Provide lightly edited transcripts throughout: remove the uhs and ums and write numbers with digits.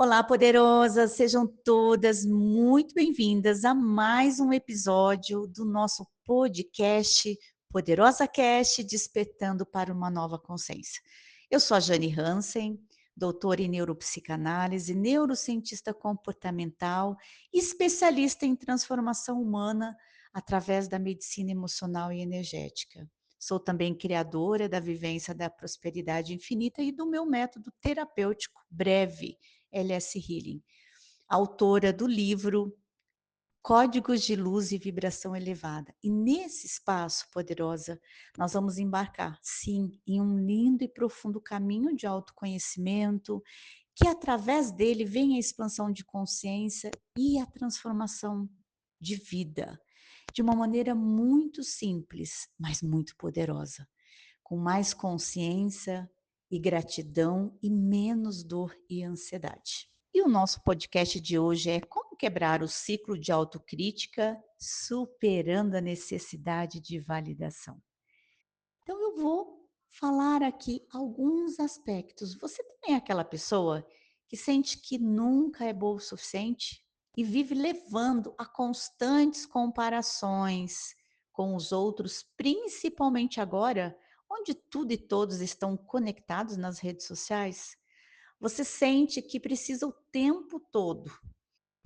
Olá, poderosas, sejam todas muito bem-vindas a mais um episódio do nosso podcast Poderosa Cast, despertando para uma nova consciência. Eu sou a Jane Hansen, doutora em neuropsicanálise, neurocientista comportamental e especialista em transformação humana através da medicina emocional e energética. Sou também criadora da vivência da prosperidade infinita e do meu método terapêutico breve LS Healing, autora do livro Códigos de Luz e Vibração Elevada. E nesse espaço, poderosa, nós vamos embarcar, sim, em um lindo e profundo caminho de autoconhecimento, que através dele vem a expansão de consciência e a transformação de vida, de uma maneira muito simples, mas muito poderosa, com mais consciência e gratidão e menos dor e ansiedade. E o nosso podcast de hoje é como quebrar o ciclo de autocrítica, superando a necessidade de validação. Então eu vou falar aqui alguns aspectos. Você também é aquela pessoa que sente que nunca é boa o suficiente e vive levando a constantes comparações com os outros, principalmente agora, onde tudo e todos estão conectados nas redes sociais? Você sente que precisa o tempo todo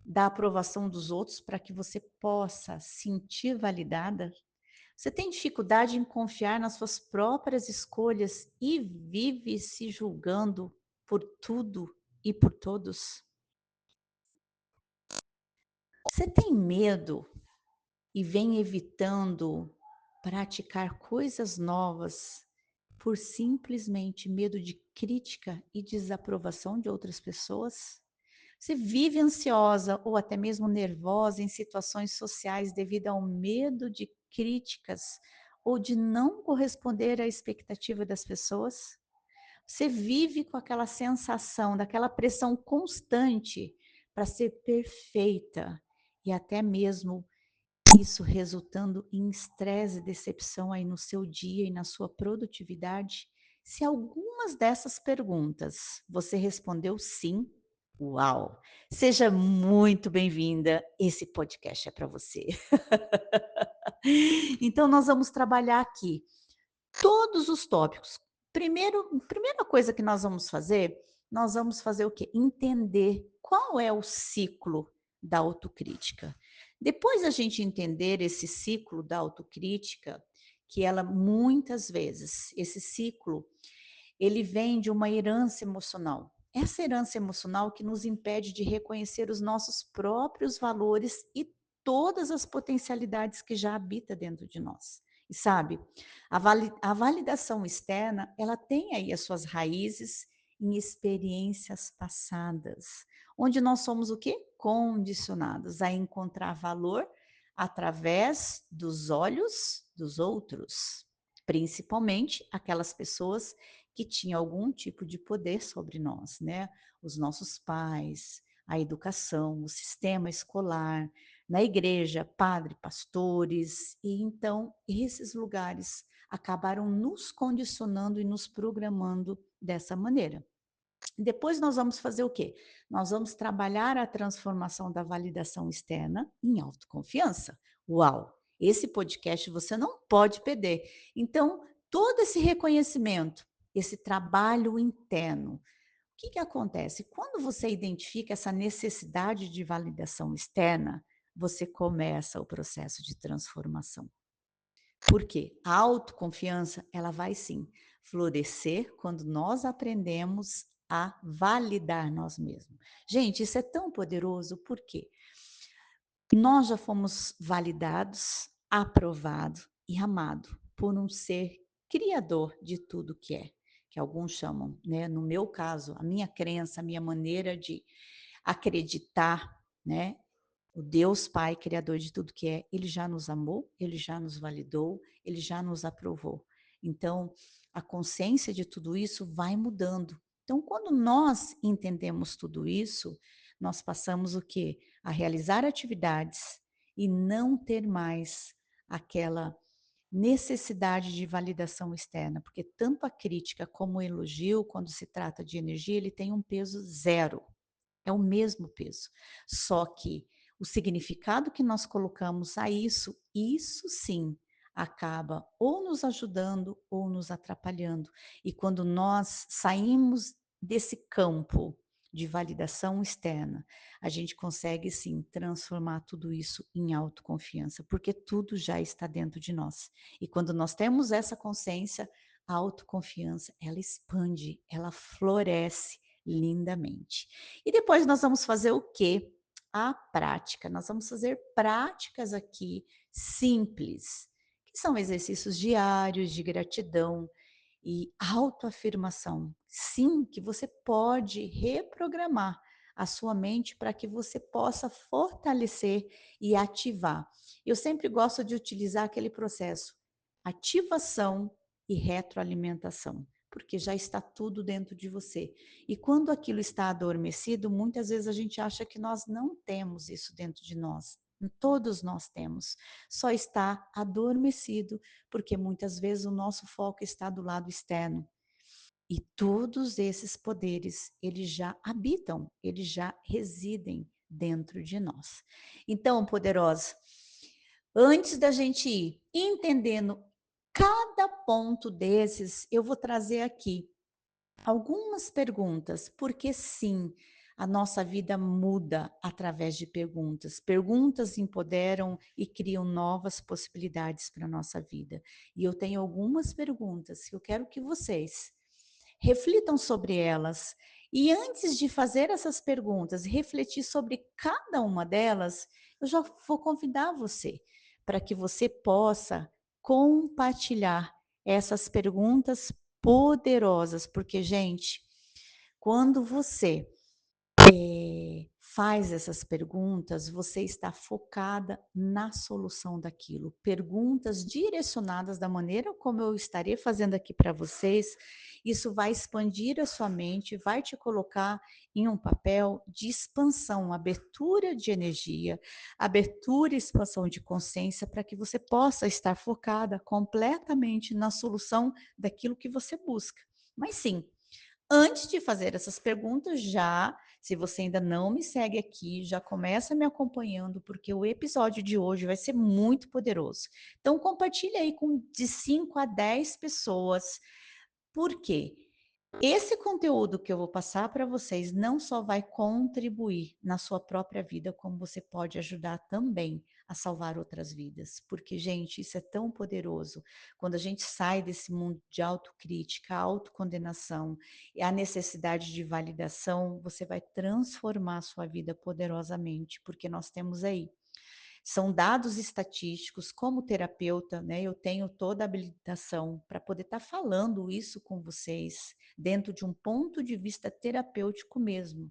da aprovação dos outros para que você possa sentir validada? Você tem dificuldade em confiar nas suas próprias escolhas e vive se julgando por tudo e por todos? Você tem medo e vem evitando praticar coisas novas por simplesmente medo de crítica e desaprovação de outras pessoas? Você vive ansiosa ou até mesmo nervosa em situações sociais devido ao medo de críticas ou de não corresponder à expectativa das pessoas? Você vive com aquela sensação, daquela pressão constante para ser perfeita e até mesmo isso resultando em estresse e decepção aí no seu dia e na sua produtividade? Se algumas dessas perguntas você respondeu sim, uau! Seja muito bem-vinda, esse podcast é para você. Então nós vamos trabalhar aqui todos os tópicos. Primeira coisa que nós vamos fazer o quê? Entender qual é o ciclo da autocrítica. Depois a gente entender esse ciclo da autocrítica, que ela muitas vezes, esse ciclo, ele vem de uma herança emocional. Essa herança emocional que nos impede de reconhecer os nossos próprios valores e todas as potencialidades que já habita dentro de nós. E sabe, a validação externa, ela tem aí as suas raízes em experiências passadas, onde nós somos o quê? Condicionados a encontrar valor através dos olhos dos outros, principalmente aquelas pessoas que tinham algum tipo de poder sobre nós, né? Os nossos pais, a educação, o sistema escolar, na igreja, padre, pastores, e então esses lugares acabaram nos condicionando e nos programando dessa maneira. Depois nós vamos fazer o quê? Nós vamos trabalhar a transformação da validação externa em autoconfiança. Uau! Esse podcast você não pode perder. Então, todo esse reconhecimento, esse trabalho interno, o que que acontece? Quando você identifica essa necessidade de validação externa, você começa o processo de transformação. Por quê? A autoconfiança, ela vai sim florescer quando nós aprendemos a validar nós mesmos. Gente, isso é tão poderoso, por quê? Nós já fomos validados, aprovados e amados por um ser criador de tudo que alguns chamam, né? No meu caso, a minha crença, a minha maneira de acreditar, né? O Deus Pai, criador de tudo que é, ele já nos amou, ele já nos validou, ele já nos aprovou. Então, a consciência de tudo isso vai mudando. Então, quando nós entendemos tudo isso, nós passamos o quê? A realizar atividades e não ter mais aquela necessidade de validação externa, porque tanto a crítica como o elogio, quando se trata de energia, ele tem um peso zero. é o mesmo peso. Só que o significado que nós colocamos a isso sim acaba ou nos ajudando ou nos atrapalhando. E quando nós saímos desse campo de validação externa, a gente consegue sim transformar tudo isso em autoconfiança, porque tudo já está dentro de nós. E quando nós temos essa consciência, a autoconfiança, ela expande, ela floresce lindamente. E depois nós vamos fazer o quê? A prática. Nós vamos fazer práticas aqui simples, que são exercícios diários de gratidão e autoafirmação. Sim, que você pode reprogramar a sua mente para que você possa fortalecer e ativar. Eu sempre gosto de utilizar aquele processo: ativação e retroalimentação, porque já está tudo dentro de você. E quando aquilo está adormecido, muitas vezes a gente acha que nós não temos isso dentro de nós. Todos nós temos, só está adormecido, porque muitas vezes o nosso foco está do lado externo. E todos esses poderes, eles já habitam, eles já residem dentro de nós. Então, poderosa, antes da gente ir entendendo cada ponto desses, eu vou trazer aqui algumas perguntas, porque sim, a nossa vida muda através de perguntas. Perguntas empoderam e criam novas possibilidades para a nossa vida. E eu tenho algumas perguntas que eu quero que vocês reflitam sobre elas. E antes de fazer essas perguntas, refletir sobre cada uma delas, eu já vou convidar você para que você possa compartilhar essas perguntas poderosas, porque, gente, quando você faz essas perguntas, você está focada na solução daquilo. Perguntas direcionadas da maneira como eu estaria fazendo aqui para vocês, isso vai expandir a sua mente, vai te colocar em um papel de expansão, abertura de energia, abertura e expansão de consciência para que você possa estar focada completamente na solução daquilo que você busca. Mas sim, antes de fazer essas perguntas, já, se você ainda não me segue aqui, já começa me acompanhando, porque o episódio de hoje vai ser muito poderoso. Então, compartilha aí com de 5 a 10 pessoas. Por quê? Esse conteúdo que eu vou passar para vocês não só vai contribuir na sua própria vida, como você pode ajudar também a salvar outras vidas. Porque, gente, isso é tão poderoso. Quando a gente sai desse mundo de autocrítica, autocondenação e a necessidade de validação, você vai transformar a sua vida poderosamente, porque nós temos aí são dados estatísticos, como terapeuta, né, eu tenho toda a habilitação para poder estar falando isso com vocês, dentro de um ponto de vista terapêutico mesmo.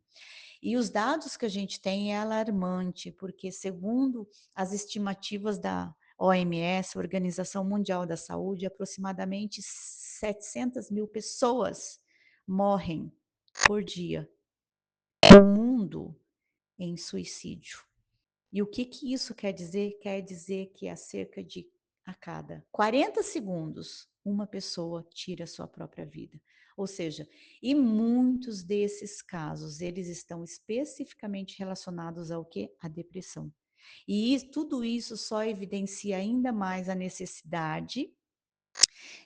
E os dados que a gente tem é alarmante, porque segundo as estimativas da OMS, Organização Mundial da Saúde, aproximadamente 700 mil pessoas morrem por dia no mundo em suicídio. E o que que isso quer dizer? Quer dizer que há cerca de a cada 40 segundos, uma pessoa tira a sua própria vida. Ou seja, e muitos desses casos, eles estão especificamente relacionados ao quê? À depressão. E tudo isso só evidencia ainda mais a necessidade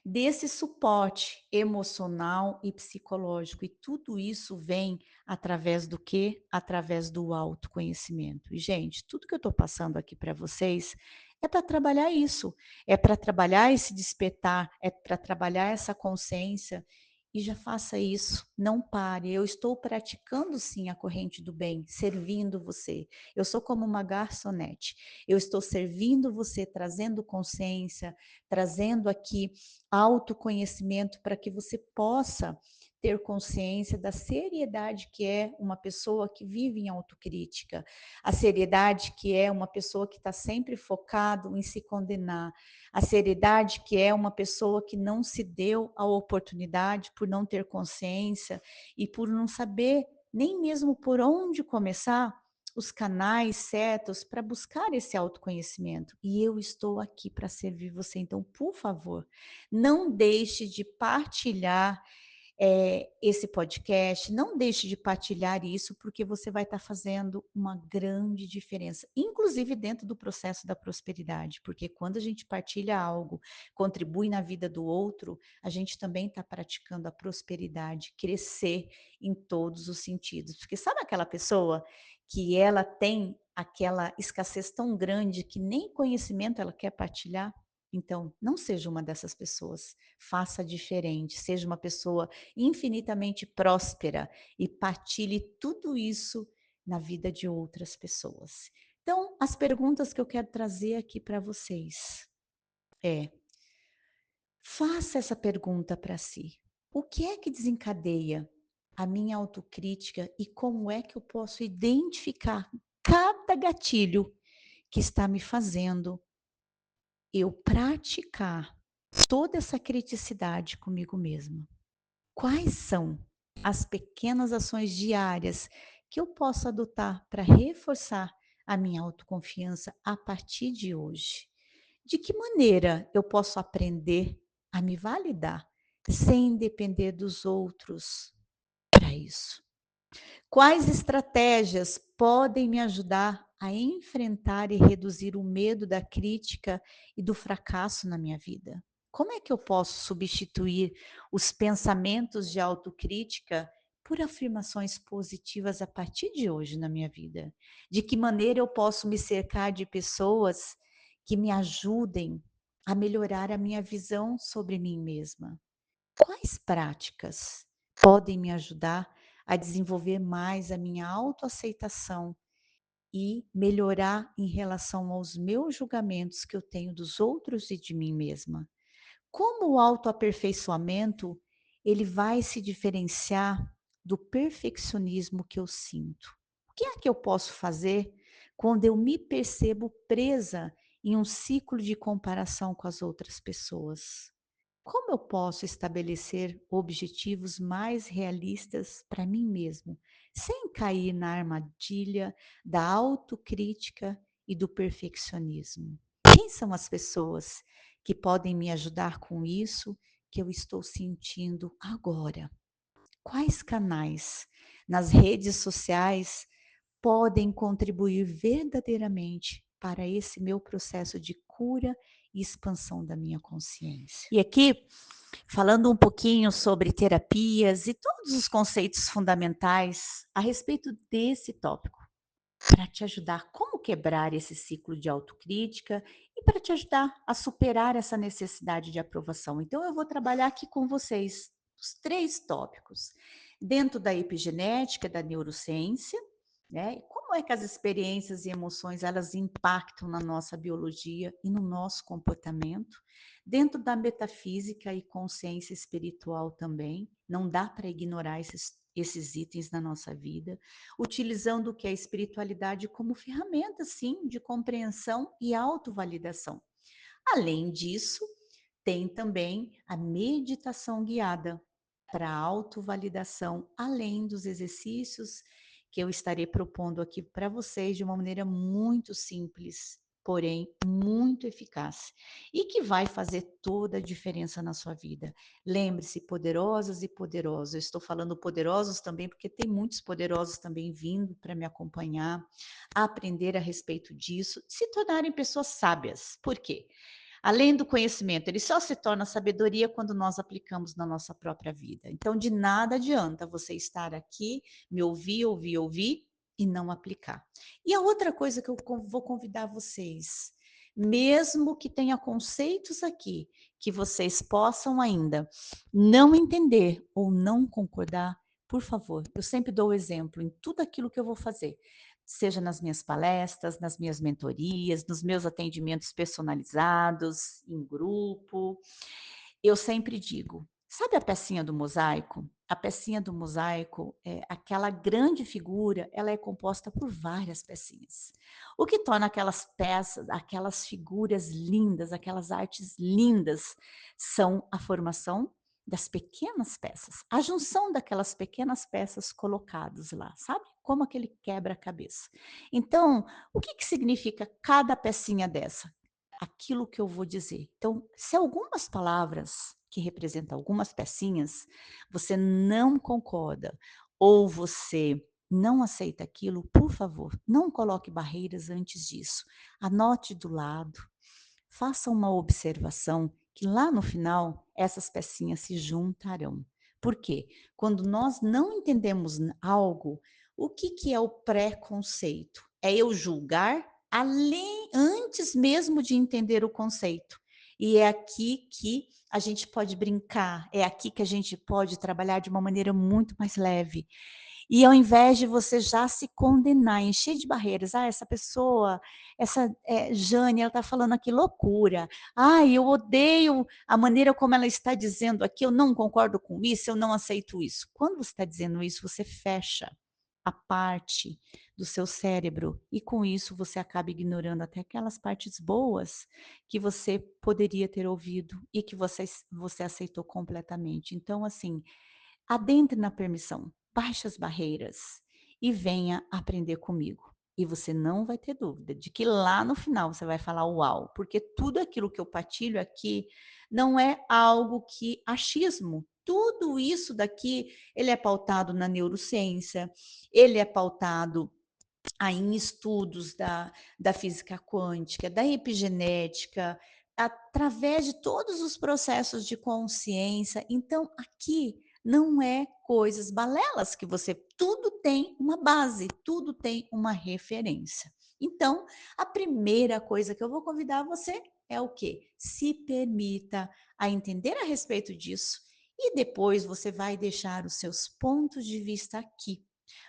desse suporte emocional e psicológico. E tudo isso vem através do quê? Através do autoconhecimento. E, gente, tudo que eu estou passando aqui para vocês é para trabalhar isso, é para trabalhar esse despertar, é para trabalhar essa consciência. E já faça isso, não pare. Eu estou praticando sim a corrente do bem, servindo você. Eu sou como uma garçonete. Eu estou servindo você, trazendo consciência, trazendo aqui autoconhecimento para que você possa ter consciência da seriedade que é uma pessoa que vive em autocrítica, a seriedade que é uma pessoa que está sempre focado em se condenar, a seriedade que é uma pessoa que não se deu a oportunidade por não ter consciência e por não saber nem mesmo por onde começar os canais certos para buscar esse autoconhecimento. E eu estou aqui para servir você. Então, por favor, não deixe de partilhar esse podcast, não deixe de partilhar isso, porque você vai estar fazendo uma grande diferença, inclusive dentro do processo da prosperidade, porque quando a gente partilha algo, contribui na vida do outro, a gente também está praticando a prosperidade, crescer em todos os sentidos. Porque sabe aquela pessoa que ela tem aquela escassez tão grande que nem conhecimento ela quer partilhar? Então, não seja uma dessas pessoas, faça diferente, seja uma pessoa infinitamente próspera e partilhe tudo isso na vida de outras pessoas. Então, as perguntas que eu quero trazer aqui para vocês é: faça essa pergunta para si. O que é que desencadeia a minha autocrítica e como é que eu posso identificar cada gatilho que está me fazendo eu praticar toda essa criticidade comigo mesma? Quais são as pequenas ações diárias que eu posso adotar para reforçar a minha autoconfiança a partir de hoje? De que maneira eu posso aprender a me validar sem depender dos outros para isso? Quais estratégias podem me ajudar a enfrentar e reduzir o medo da crítica e do fracasso na minha vida? Como é que eu posso substituir os pensamentos de autocrítica por afirmações positivas a partir de hoje na minha vida? De que maneira eu posso me cercar de pessoas que me ajudem a melhorar a minha visão sobre mim mesma? Quais práticas podem me ajudar a desenvolver mais a minha autoaceitação e melhorar em relação aos meus julgamentos que eu tenho dos outros e de mim mesma? Como o autoaperfeiçoamento, ele vai se diferenciar do perfeccionismo que eu sinto? O que é que eu posso fazer quando eu me percebo presa em um ciclo de comparação com as outras pessoas? Como eu posso estabelecer objetivos mais realistas para mim mesmo, sem cair na armadilha da autocrítica e do perfeccionismo? Quem são as pessoas que podem me ajudar com isso que eu estou sentindo agora? Quais canais nas redes sociais podem contribuir verdadeiramente para esse meu processo de cura e expansão da minha consciência? E aqui, falando um pouquinho sobre terapias e todos os conceitos fundamentais a respeito desse tópico, para te ajudar como quebrar esse ciclo de autocrítica e para te ajudar a superar essa necessidade de aprovação. Então, eu vou trabalhar aqui com vocês os 3 tópicos, dentro da epigenética, da neurociência, né, e como é que as experiências e emoções, elas impactam na nossa biologia e no nosso comportamento, dentro da metafísica e consciência espiritual também, não dá para ignorar esses itens na nossa vida, utilizando o que é a espiritualidade como ferramenta, sim, de compreensão e autovalidação. Além disso, tem também a meditação guiada para autovalidação, além dos exercícios que eu estarei propondo aqui para vocês de uma maneira muito simples, porém muito eficaz, e que vai fazer toda a diferença na sua vida. Lembre-se, poderosas e poderosos, eu estou falando poderosos também porque tem muitos poderosos também vindo para me acompanhar, aprender a respeito disso, se tornarem pessoas sábias. Por quê? Além do conhecimento, ele só se torna sabedoria quando nós aplicamos na nossa própria vida. Então, de nada adianta você estar aqui, me ouvir, ouvir, ouvir e não aplicar. E a outra coisa que eu vou convidar vocês, mesmo que tenha conceitos aqui que vocês possam ainda não entender ou não concordar, por favor, eu sempre dou o exemplo em tudo aquilo que eu vou fazer, seja nas minhas palestras, nas minhas mentorias, nos meus atendimentos personalizados, em grupo. Eu sempre digo: sabe a pecinha do mosaico? A pecinha do mosaico, é aquela grande figura, ela é composta por várias pecinhas. O que torna aquelas peças, aquelas figuras lindas, aquelas artes lindas, são a formação das pequenas peças, a junção daquelas pequenas peças colocadas lá, sabe? Como aquele quebra-cabeça. Então, o que que significa cada pecinha dessa? Aquilo que eu vou dizer. Então, se algumas palavras que representa algumas pecinhas, você não concorda ou você não aceita aquilo, por favor, não coloque barreiras antes disso. Anote do lado, faça uma observação que lá no final essas pecinhas se juntarão. Por quê? Quando nós não entendemos algo, o que, que é o preconceito? É eu julgar além, antes mesmo de entender o conceito. E é aqui que a gente pode brincar, é aqui que a gente pode trabalhar de uma maneira muito mais leve. E ao invés de você já se condenar, encher de barreiras, "Ah, essa pessoa, essa, Jane, ela está falando aqui loucura. Ai, eu odeio a maneira como ela está dizendo aqui, eu não concordo com isso, eu não aceito isso". Quando você está dizendo isso, você fecha a parte do seu cérebro e com isso você acaba ignorando até aquelas partes boas que você poderia ter ouvido e que você aceitou completamente. Então, assim, adentre na permissão, baixe as barreiras e venha aprender comigo. E você não vai ter dúvida de que lá no final você vai falar uau, porque tudo aquilo que eu partilho aqui não é algo que achismo. Tudo isso daqui, ele é pautado na neurociência, ele é pautado aí em estudos da física quântica, da epigenética, através de todos os processos de consciência. Então, aqui não é coisas balelas que você tudo tem uma base, tudo tem uma referência. Então, a primeira coisa que eu vou convidar você é o quê? Se permita a entender a respeito disso e depois você vai deixar os seus pontos de vista aqui.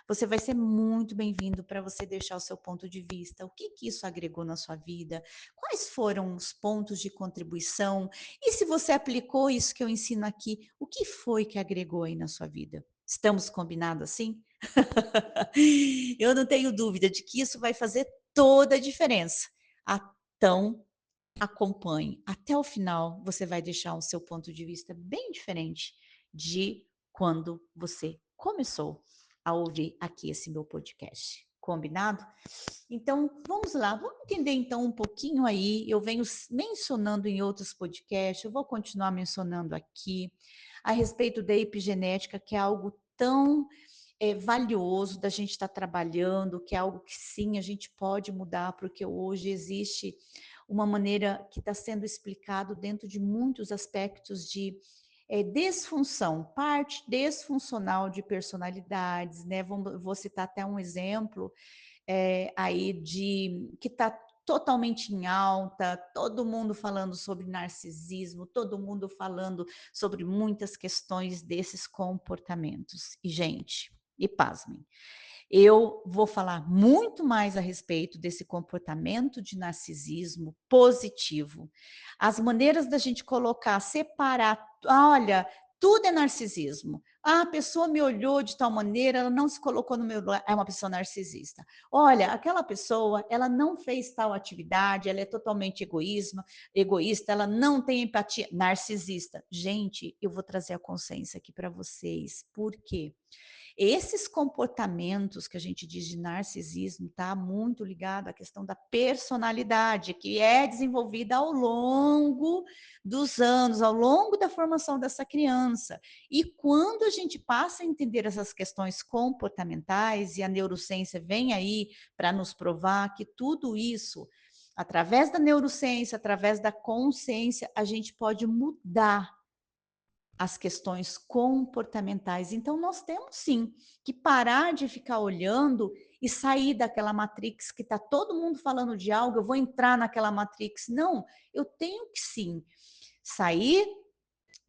Você vai ser muito bem-vindo para você deixar o seu ponto de vista. O que que isso agregou na sua vida? Quais foram os pontos de contribuição? E se você aplicou isso que eu ensino aqui, o que foi que agregou aí na sua vida? Estamos combinados assim? Eu não tenho dúvida de que isso vai fazer toda a diferença. Então, acompanhe até o final, você vai deixar o seu ponto de vista bem diferente de quando você começou a ouvir aqui esse meu podcast. Combinado? Então, vamos lá, vamos entender então um pouquinho aí. Eu venho mencionando em outros podcasts, eu vou continuar mencionando aqui a respeito da epigenética, que é algo tão valioso da gente estar trabalhando, que é algo que sim, a gente pode mudar, porque hoje existe uma maneira que está sendo explicado dentro de muitos aspectos de desfunção, parte desfuncional de personalidades, né? Vou citar até um exemplo aí de que está totalmente em alta, todo mundo falando sobre narcisismo, todo mundo falando sobre muitas questões desses comportamentos. E, gente, e pasmem, eu vou falar muito mais a respeito desse comportamento de narcisismo positivo. As maneiras da gente colocar, separar, olha, tudo é narcisismo. Ah, a pessoa me olhou de tal maneira, ela não se colocou no meu lugar, é uma pessoa narcisista. Olha, aquela pessoa, ela não fez tal atividade, ela é totalmente egoísta, ela não tem empatia, narcisista. Gente, eu vou trazer a consciência aqui para vocês. Por quê? Esses comportamentos que a gente diz de narcisismo está muito ligado à questão da personalidade, que é desenvolvida ao longo dos anos, ao longo da formação dessa criança. E quando a gente passa a entender essas questões comportamentais, e a neurociência vem aí para nos provar que tudo isso, através da neurociência, através da consciência, a gente pode mudar as questões comportamentais. Então, nós temos sim que parar de ficar olhando e sair daquela matrix que está todo mundo falando de algo, eu vou entrar naquela matrix. Não, eu tenho que sim sair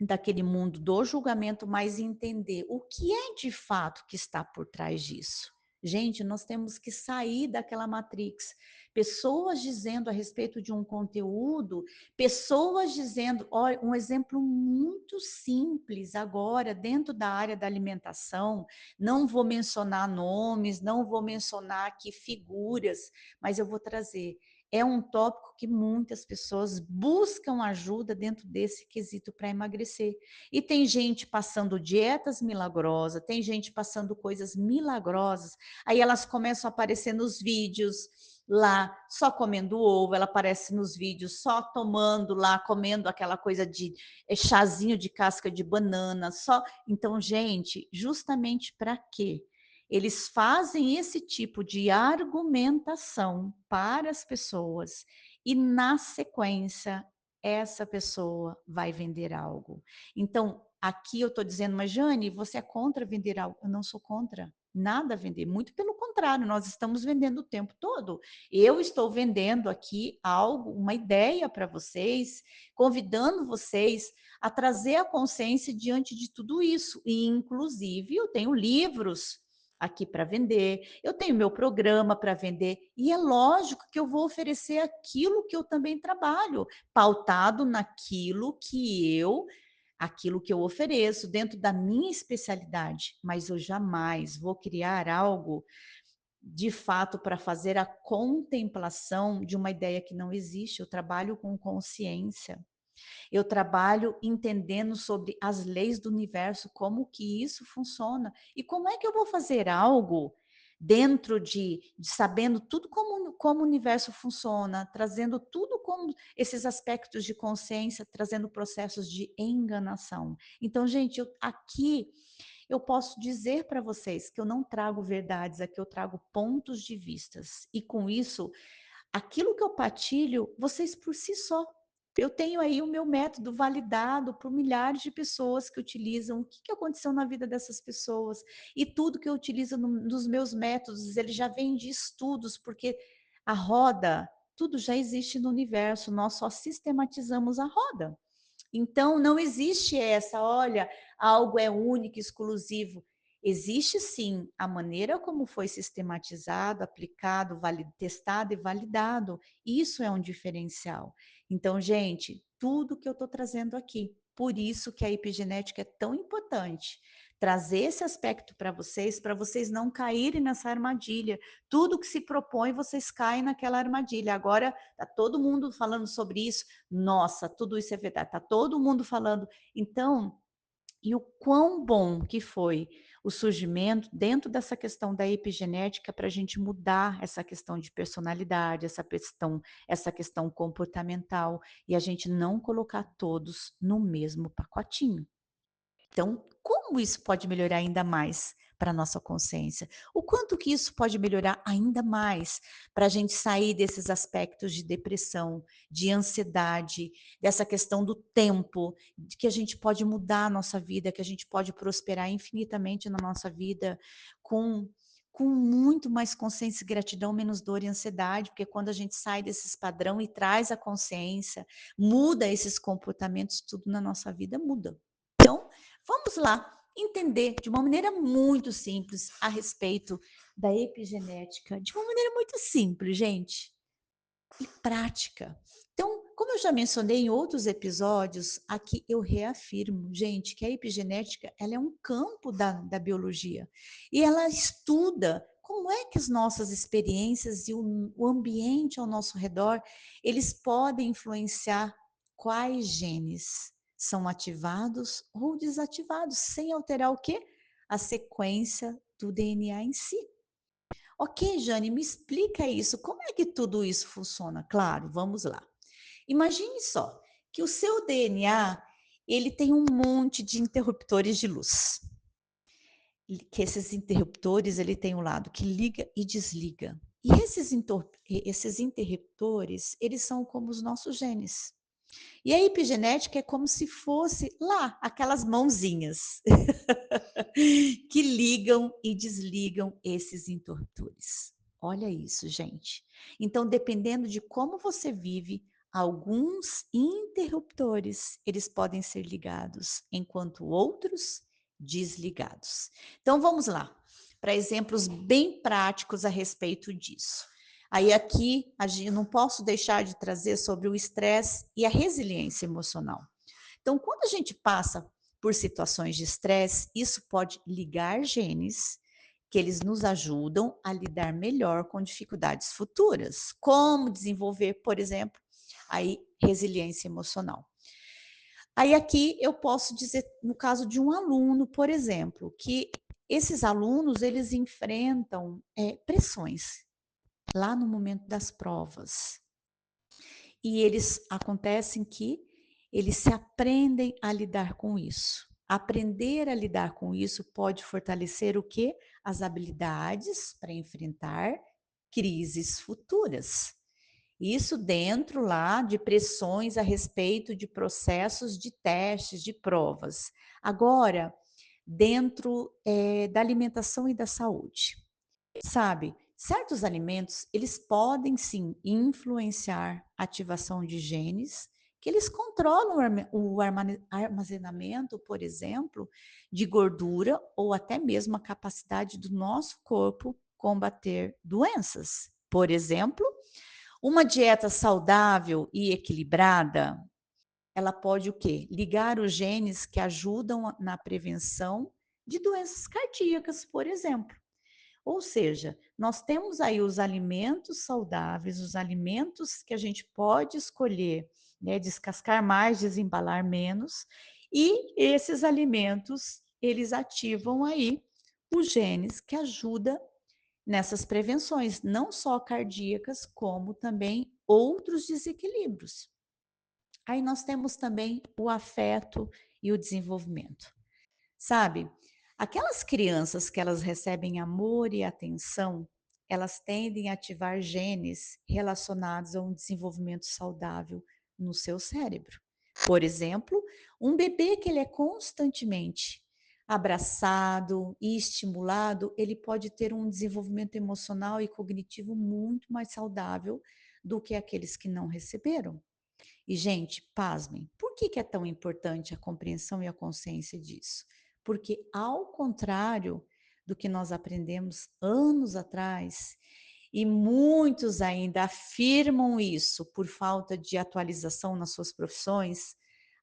daquele mundo do julgamento, mas entender o que é de fato que está por trás disso. Gente, nós temos que sair daquela matrix. Pessoas dizendo a respeito de um conteúdo, pessoas dizendo, olha, um exemplo muito simples agora, dentro da área da alimentação, não vou mencionar nomes, não vou mencionar aqui figuras, mas eu vou trazer é um tópico que muitas pessoas buscam ajuda dentro desse quesito para emagrecer. E tem gente passando dietas milagrosas, tem gente passando coisas milagrosas, aí elas começam a aparecer nos vídeos, lá só comendo ovo, ela aparece nos vídeos só tomando lá, comendo aquela coisa de chazinho de casca de banana, só. Então, gente, justamente para quê? Eles fazem esse tipo de argumentação para as pessoas e, na sequência, essa pessoa vai vender algo. Então, aqui eu estou dizendo, mas Jane, você é contra vender algo? Eu não sou contra nada a vender, muito pelo contrário, nós estamos vendendo o tempo todo. Eu estou vendendo aqui algo, uma ideia para vocês, convidando vocês a trazer a consciência diante de tudo isso. E, inclusive, eu tenho livros aqui para vender, eu tenho meu programa para vender, e é lógico que eu vou oferecer aquilo que eu também trabalho, pautado aquilo que eu ofereço dentro da minha especialidade, mas eu jamais vou criar algo de fato para fazer a contemplação de uma ideia que não existe. Eu trabalho com consciência. Eu trabalho entendendo sobre as leis do universo, como que isso funciona e como é que eu vou fazer algo dentro de sabendo tudo como o universo funciona, trazendo tudo como esses aspectos de consciência, trazendo processos de enganação. Então, gente, aqui eu posso dizer para vocês que eu não trago verdades, aqui eu trago pontos de vistas. E com isso, aquilo que eu partilho, vocês por si só. Eu tenho aí o meu método validado por milhares de pessoas que utilizam. O que que aconteceu na vida dessas pessoas? E tudo que eu utilizo nos meus métodos, ele já vem de estudos, porque a roda, tudo já existe no universo, nós só sistematizamos a roda. Então, não existe essa, olha, algo é único, exclusivo. Existe sim a maneira como foi sistematizado, aplicado, testado e validado. Isso é um diferencial. Então, gente, tudo que eu estou trazendo aqui, por isso que a epigenética é tão importante. Trazer esse aspecto para vocês não caírem nessa armadilha. Tudo que se propõe, vocês caem naquela armadilha. Agora, está todo mundo falando sobre isso. Nossa, tudo isso é verdade. Está todo mundo falando. Então, e o quão bom que foi o surgimento dentro dessa questão da epigenética para a gente mudar essa questão de personalidade, essa questão comportamental, e a gente não colocar todos no mesmo pacotinho. Então, como isso pode melhorar ainda mais para a nossa consciência? O quanto que isso pode melhorar ainda mais para a gente sair desses aspectos de depressão, de ansiedade, dessa questão do tempo, de que a gente pode mudar a nossa vida, que a gente pode prosperar infinitamente na nossa vida com muito mais consciência e gratidão, menos dor e ansiedade, porque quando a gente sai desses padrão e traz a consciência, muda esses comportamentos, tudo na nossa vida muda. Então, vamos lá entender de uma maneira muito simples a respeito da epigenética, de uma maneira muito simples, gente, e prática. Então, como eu já mencionei em outros episódios, aqui eu reafirmo, gente, que a epigenética ela é um campo da biologia e ela estuda como é que as nossas experiências e o ambiente ao nosso redor, eles podem influenciar quais genes são ativados ou desativados, sem alterar o quê? A sequência do DNA em si. Ok, Jane, me explica isso. Como é que tudo isso funciona? Claro, vamos lá. Imagine só que o seu DNA ele tem um monte de interruptores de luz. Que esses interruptores ele tem um lado que liga e desliga. E esses interruptores eles são como os nossos genes. E a epigenética é como se fosse lá aquelas mãozinhas que ligam e desligam esses interruptores. Olha isso, gente. Então, dependendo de como você vive, alguns interruptores, eles podem ser ligados, enquanto outros desligados. Então, vamos lá, para exemplos bem práticos a respeito disso. Aí aqui, eu não posso deixar de trazer sobre o estresse e a resiliência emocional. Então, quando a gente passa por situações de estresse, isso pode ligar genes que eles nos ajudam a lidar melhor com dificuldades futuras, como desenvolver, por exemplo, aí resiliência emocional. Aí aqui eu posso dizer, no caso de um aluno, por exemplo, que esses alunos eles enfrentam pressões. lá no momento das provas. E eles acontecem que eles se aprendem a lidar com isso. Aprender a lidar com isso pode fortalecer o quê? As habilidades para enfrentar crises futuras. Isso dentro lá de pressões a respeito de processos de testes, de provas. Agora, dentro, da alimentação e da saúde. Sabe, certos alimentos, eles podem sim influenciar a ativação de genes, que eles controlam o armazenamento, por exemplo, de gordura ou até mesmo a capacidade do nosso corpo combater doenças. Por exemplo, uma dieta saudável e equilibrada, ela pode o quê? Ligar os genes que ajudam na prevenção de doenças cardíacas, por exemplo. Ou seja, nós temos aí os alimentos saudáveis, os alimentos que a gente pode escolher, né, descascar mais, desembalar menos, e esses alimentos, eles ativam aí os genes que ajudam nessas prevenções, não só cardíacas, como também outros desequilíbrios. Aí nós temos também o afeto e o desenvolvimento. Sabe, aquelas crianças que elas recebem amor e atenção, elas tendem a ativar genes relacionados a um desenvolvimento saudável no seu cérebro. Por exemplo, um bebê que ele é constantemente abraçado e estimulado, ele pode ter um desenvolvimento emocional e cognitivo muito mais saudável do que aqueles que não receberam. E, gente, pasmem, por que que é tão importante a compreensão e a consciência disso? Porque, ao contrário do que nós aprendemos anos atrás, e muitos ainda afirmam isso por falta de atualização nas suas profissões,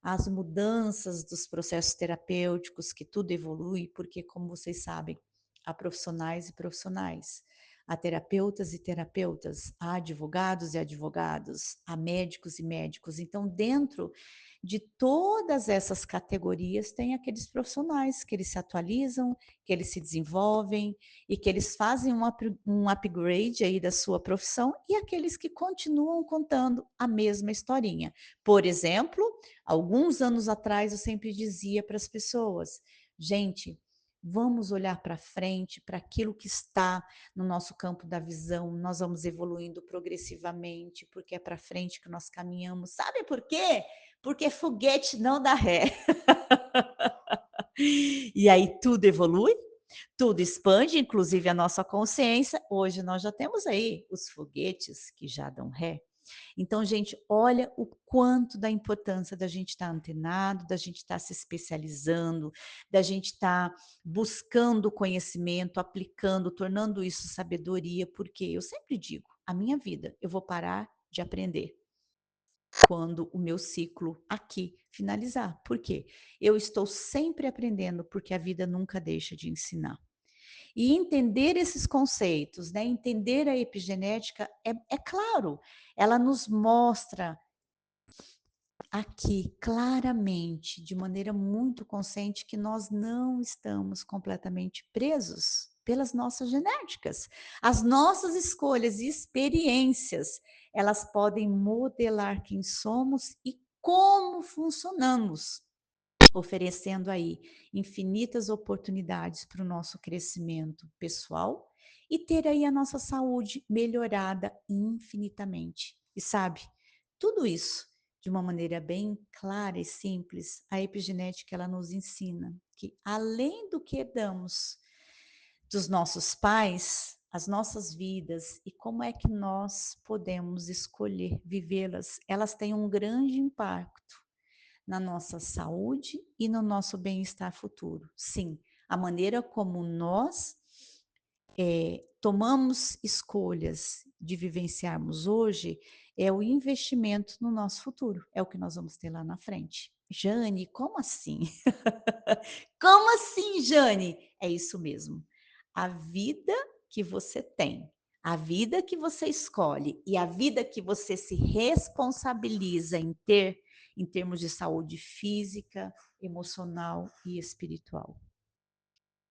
as mudanças dos processos terapêuticos, que tudo evolui, porque, como vocês sabem, há profissionais e profissionais. Há terapeutas e terapeutas, há advogados e advogados, há médicos e médicos. Então, dentro de todas essas categorias, tem aqueles profissionais que eles se atualizam, que eles se desenvolvem e que eles fazem um upgrade aí da sua profissão e aqueles que continuam contando a mesma historinha. Por exemplo, alguns anos atrás eu sempre dizia para as pessoas: gente, vamos olhar para frente, para aquilo que está no nosso campo da visão, nós vamos evoluindo progressivamente, porque é para frente que nós caminhamos. Sabe por quê? Porque foguete não dá ré. E aí tudo evolui, tudo expande, inclusive a nossa consciência. Hoje nós já temos aí os foguetes que já dão ré. Então, gente, olha o quanto da importância da gente estar antenado, da gente estar se especializando, da gente estar buscando conhecimento, aplicando, tornando isso sabedoria, porque eu sempre digo, a minha vida, eu vou parar de aprender quando o meu ciclo aqui finalizar. Por quê? Eu estou sempre aprendendo, porque a vida nunca deixa de ensinar. E entender esses conceitos, né, entender a epigenética, é claro, ela nos mostra aqui claramente, de maneira muito consciente, que nós não estamos completamente presos pelas nossas genéticas. As nossas escolhas e experiências, elas podem modelar quem somos e como funcionamos, oferecendo aí infinitas oportunidades para o nosso crescimento pessoal e ter aí a nossa saúde melhorada infinitamente. E sabe, tudo isso de uma maneira bem clara e simples, a epigenética ela nos ensina que além do que herdamos dos nossos pais, as nossas vidas e como é que nós podemos escolher vivê-las, elas têm um grande impacto na nossa saúde e no nosso bem-estar futuro. Sim, a maneira como nós tomamos escolhas de vivenciarmos hoje é o investimento no nosso futuro, é o que nós vamos ter lá na frente. Jane, como assim? Como assim, Jane? É isso mesmo. A vida que você tem, a vida que você escolhe e a vida que você se responsabiliza em ter, em termos de saúde física, emocional e espiritual.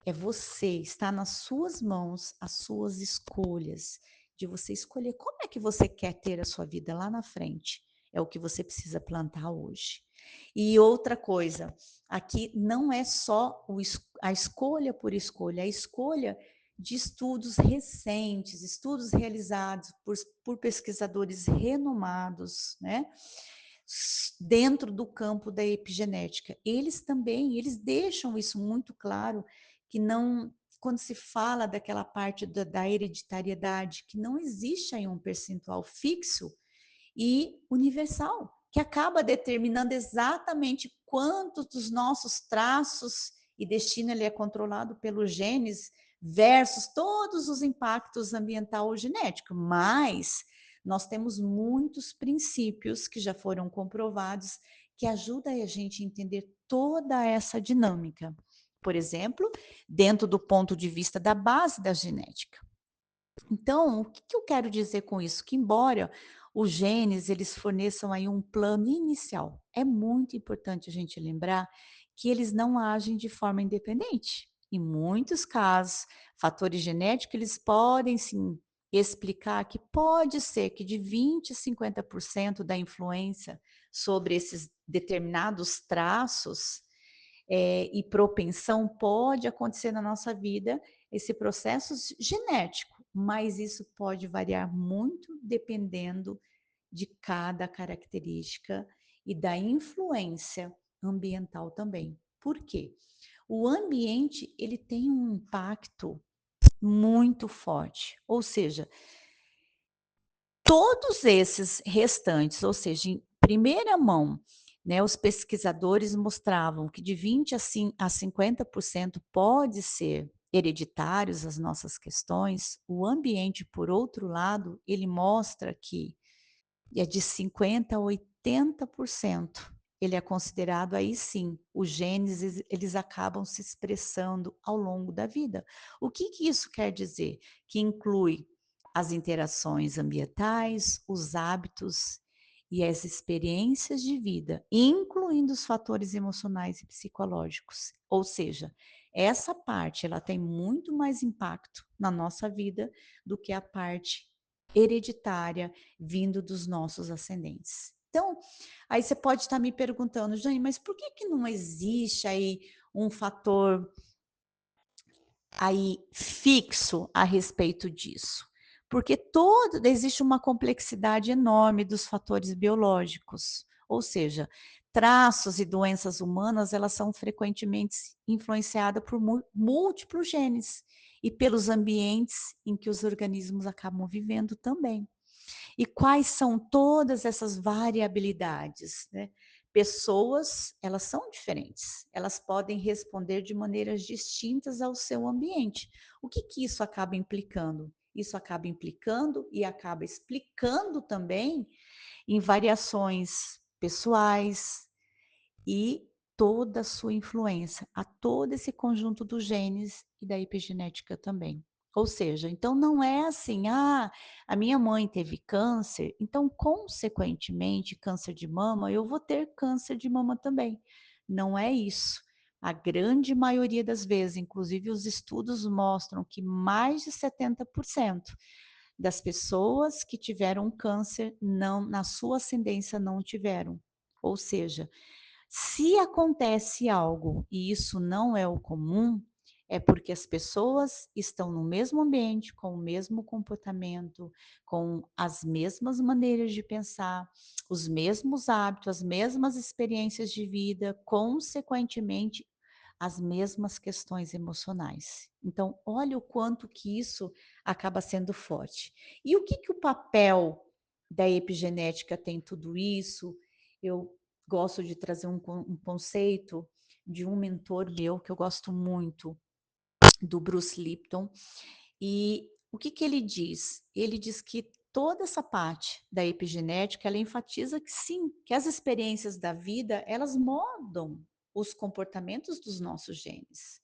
É você, está nas suas mãos as suas escolhas de você escolher como é que você quer ter a sua vida lá na frente. É o que você precisa plantar hoje. E outra coisa, aqui não é só a escolha por escolha, a escolha de estudos recentes, estudos realizados por pesquisadores renomados, né? Dentro do campo da epigenética. Eles também, eles deixam isso muito claro, que não, quando se fala daquela parte da hereditariedade, que não existe aí um percentual fixo e universal, que acaba determinando exatamente quantos dos nossos traços e destino ele é controlado pelos genes versus todos os impactos ambiental ou genético. Mas nós temos muitos princípios que já foram comprovados que ajudam a gente a entender toda essa dinâmica. Por exemplo, dentro do ponto de vista da base da genética. Então, o que que eu quero dizer com isso? Que embora os genes eles forneçam aí um plano inicial, é muito importante a gente lembrar que eles não agem de forma independente. Em muitos casos, fatores genéticos eles podem sim explicar que pode ser que de 20 a 50% da influência sobre esses determinados traços e propensão pode acontecer na nossa vida, esse processo genético, mas isso pode variar muito dependendo de cada característica e da influência ambiental também. Por quê? O ambiente ele tem um impacto muito forte, ou seja, todos esses restantes, ou seja, em primeira mão, né, os pesquisadores mostravam que de 20 a 50% pode ser hereditários as nossas questões. O ambiente, por outro lado, ele mostra que é de 50 a 80%. Ele é considerado aí sim, os genes eles acabam se expressando ao longo da vida. O que que isso quer dizer? Que inclui as interações ambientais, os hábitos e as experiências de vida, incluindo os fatores emocionais e psicológicos. Ou seja, essa parte ela tem muito mais impacto na nossa vida do que a parte hereditária vindo dos nossos ascendentes. Então, aí você pode estar me perguntando, Jane, mas por que que não existe aí um fator aí fixo a respeito disso? Porque existe uma complexidade enorme dos fatores biológicos, ou seja, traços e doenças humanas, elas são frequentemente influenciadas por múltiplos genes e pelos ambientes em que os organismos acabam vivendo também. E quais são todas essas variabilidades, né? Pessoas, elas são diferentes, elas podem responder de maneiras distintas ao seu ambiente. O que que isso acaba implicando? Isso acaba implicando e acaba explicando também em variações pessoais, e toda a sua influência a todo esse conjunto dos genes e da epigenética também. Ou seja, então não é assim: "Ah, a minha mãe teve câncer, então consequentemente câncer de mama, eu vou ter câncer de mama também". Não é isso. A grande maioria das vezes, inclusive os estudos mostram que mais de 70% das pessoas que tiveram câncer não na sua ascendência não tiveram. Ou seja, se acontece algo e isso não é o comum, é porque as pessoas estão no mesmo ambiente, com o mesmo comportamento, com as mesmas maneiras de pensar, os mesmos hábitos, as mesmas experiências de vida, consequentemente, as mesmas questões emocionais. Então, olha o quanto que isso acaba sendo forte. E o que que o papel da epigenética tem tudo isso? Eu gosto de trazer um conceito de um mentor meu que eu gosto muito, do Bruce Lipton. E o que que ele diz? Ele diz que toda essa parte da epigenética, ela enfatiza que sim, que as experiências da vida, elas moldam os comportamentos dos nossos genes.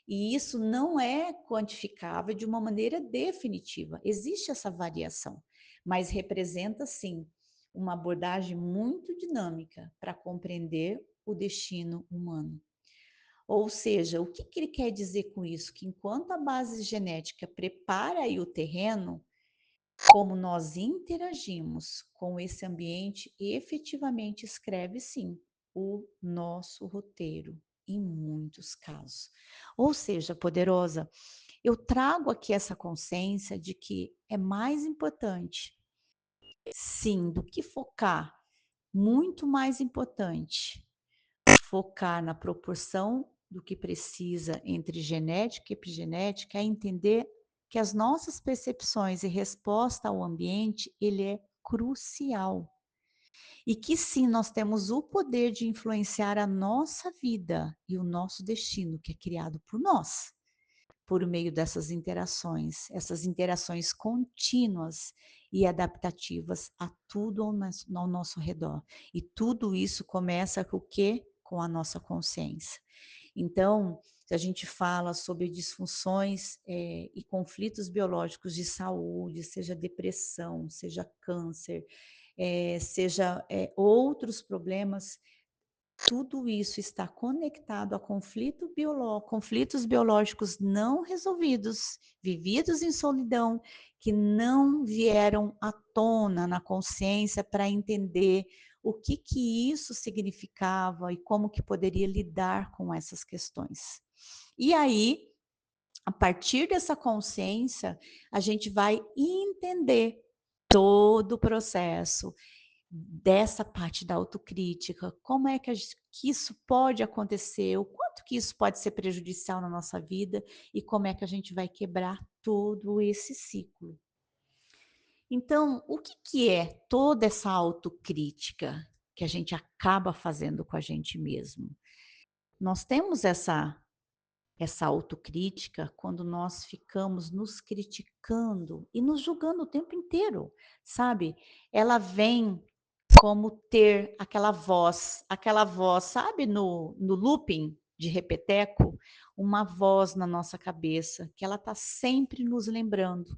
E isso não é quantificável de uma maneira definitiva. Existe essa variação, mas representa sim uma abordagem muito dinâmica para compreender o destino humano. Ou seja, o que que ele quer dizer com isso? Que enquanto a base genética prepara aí o terreno, Como nós interagimos com esse ambiente efetivamente escreve sim o nosso roteiro, em muitos casos. Ou seja, poderosa, eu trago aqui essa consciência de que é mais importante, sim, do que focar, muito mais importante focar na proporção do que precisa entre genética e epigenética, é entender que as nossas percepções e resposta ao ambiente, ele é crucial. E que sim, nós temos o poder de influenciar a nossa vida e o nosso destino, que é criado por nós por meio dessas interações, essas interações contínuas e adaptativas a tudo ao nosso redor. E tudo isso começa com o quê? Com a nossa consciência. Então, se a gente fala sobre disfunções e conflitos biológicos de saúde, seja depressão, seja câncer, seja outros problemas, tudo isso está conectado a conflitos biológicos não resolvidos, vividos em solidão, que não vieram à tona na consciência para entender o que que isso significava e como que poderia lidar com essas questões. E aí, a partir dessa consciência, a gente vai entender todo o processo dessa parte da autocrítica, como é que, que isso pode acontecer, o quanto que isso pode ser prejudicial na nossa vida e como é que a gente vai quebrar todo esse ciclo. Então, o que, que é toda essa autocrítica que a gente acaba fazendo com a gente mesmo? Nós temos essa autocrítica quando nós ficamos nos criticando e nos julgando o tempo inteiro, sabe? Ela vem como ter aquela voz, sabe, no looping de repeteco, uma voz na nossa cabeça que ela está sempre nos lembrando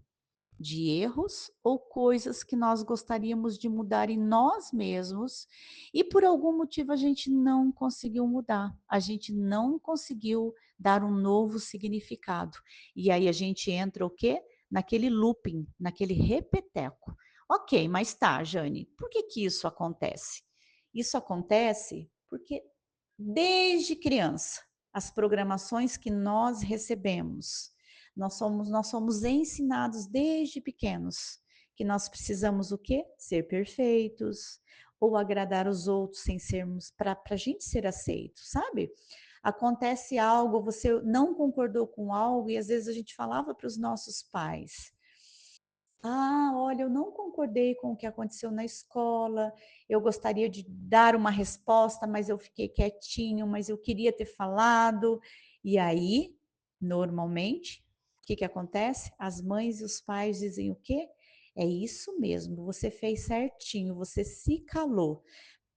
de erros ou coisas que nós gostaríamos de mudar em nós mesmos e por algum motivo a gente não conseguiu mudar, a gente não conseguiu dar um novo significado. E aí a gente entra o quê? Naquele looping, naquele repeteco. Ok, mas tá, Jane, por que que isso acontece? Isso acontece porque desde criança, as programações que nós recebemos, nós somos ensinados desde pequenos que nós precisamos o quê? Ser perfeitos ou agradar os outros sem sermos para a gente ser aceito, sabe? Acontece algo, você não concordou com algo e às vezes a gente falava para os nossos pais. Ah, olha, eu não concordei com o que aconteceu na escola. Eu gostaria de dar uma resposta, mas eu fiquei quietinho, mas eu queria ter falado. E aí, normalmente, o que que acontece? As mães e os pais dizem o quê? É isso mesmo, você fez certinho, você se calou.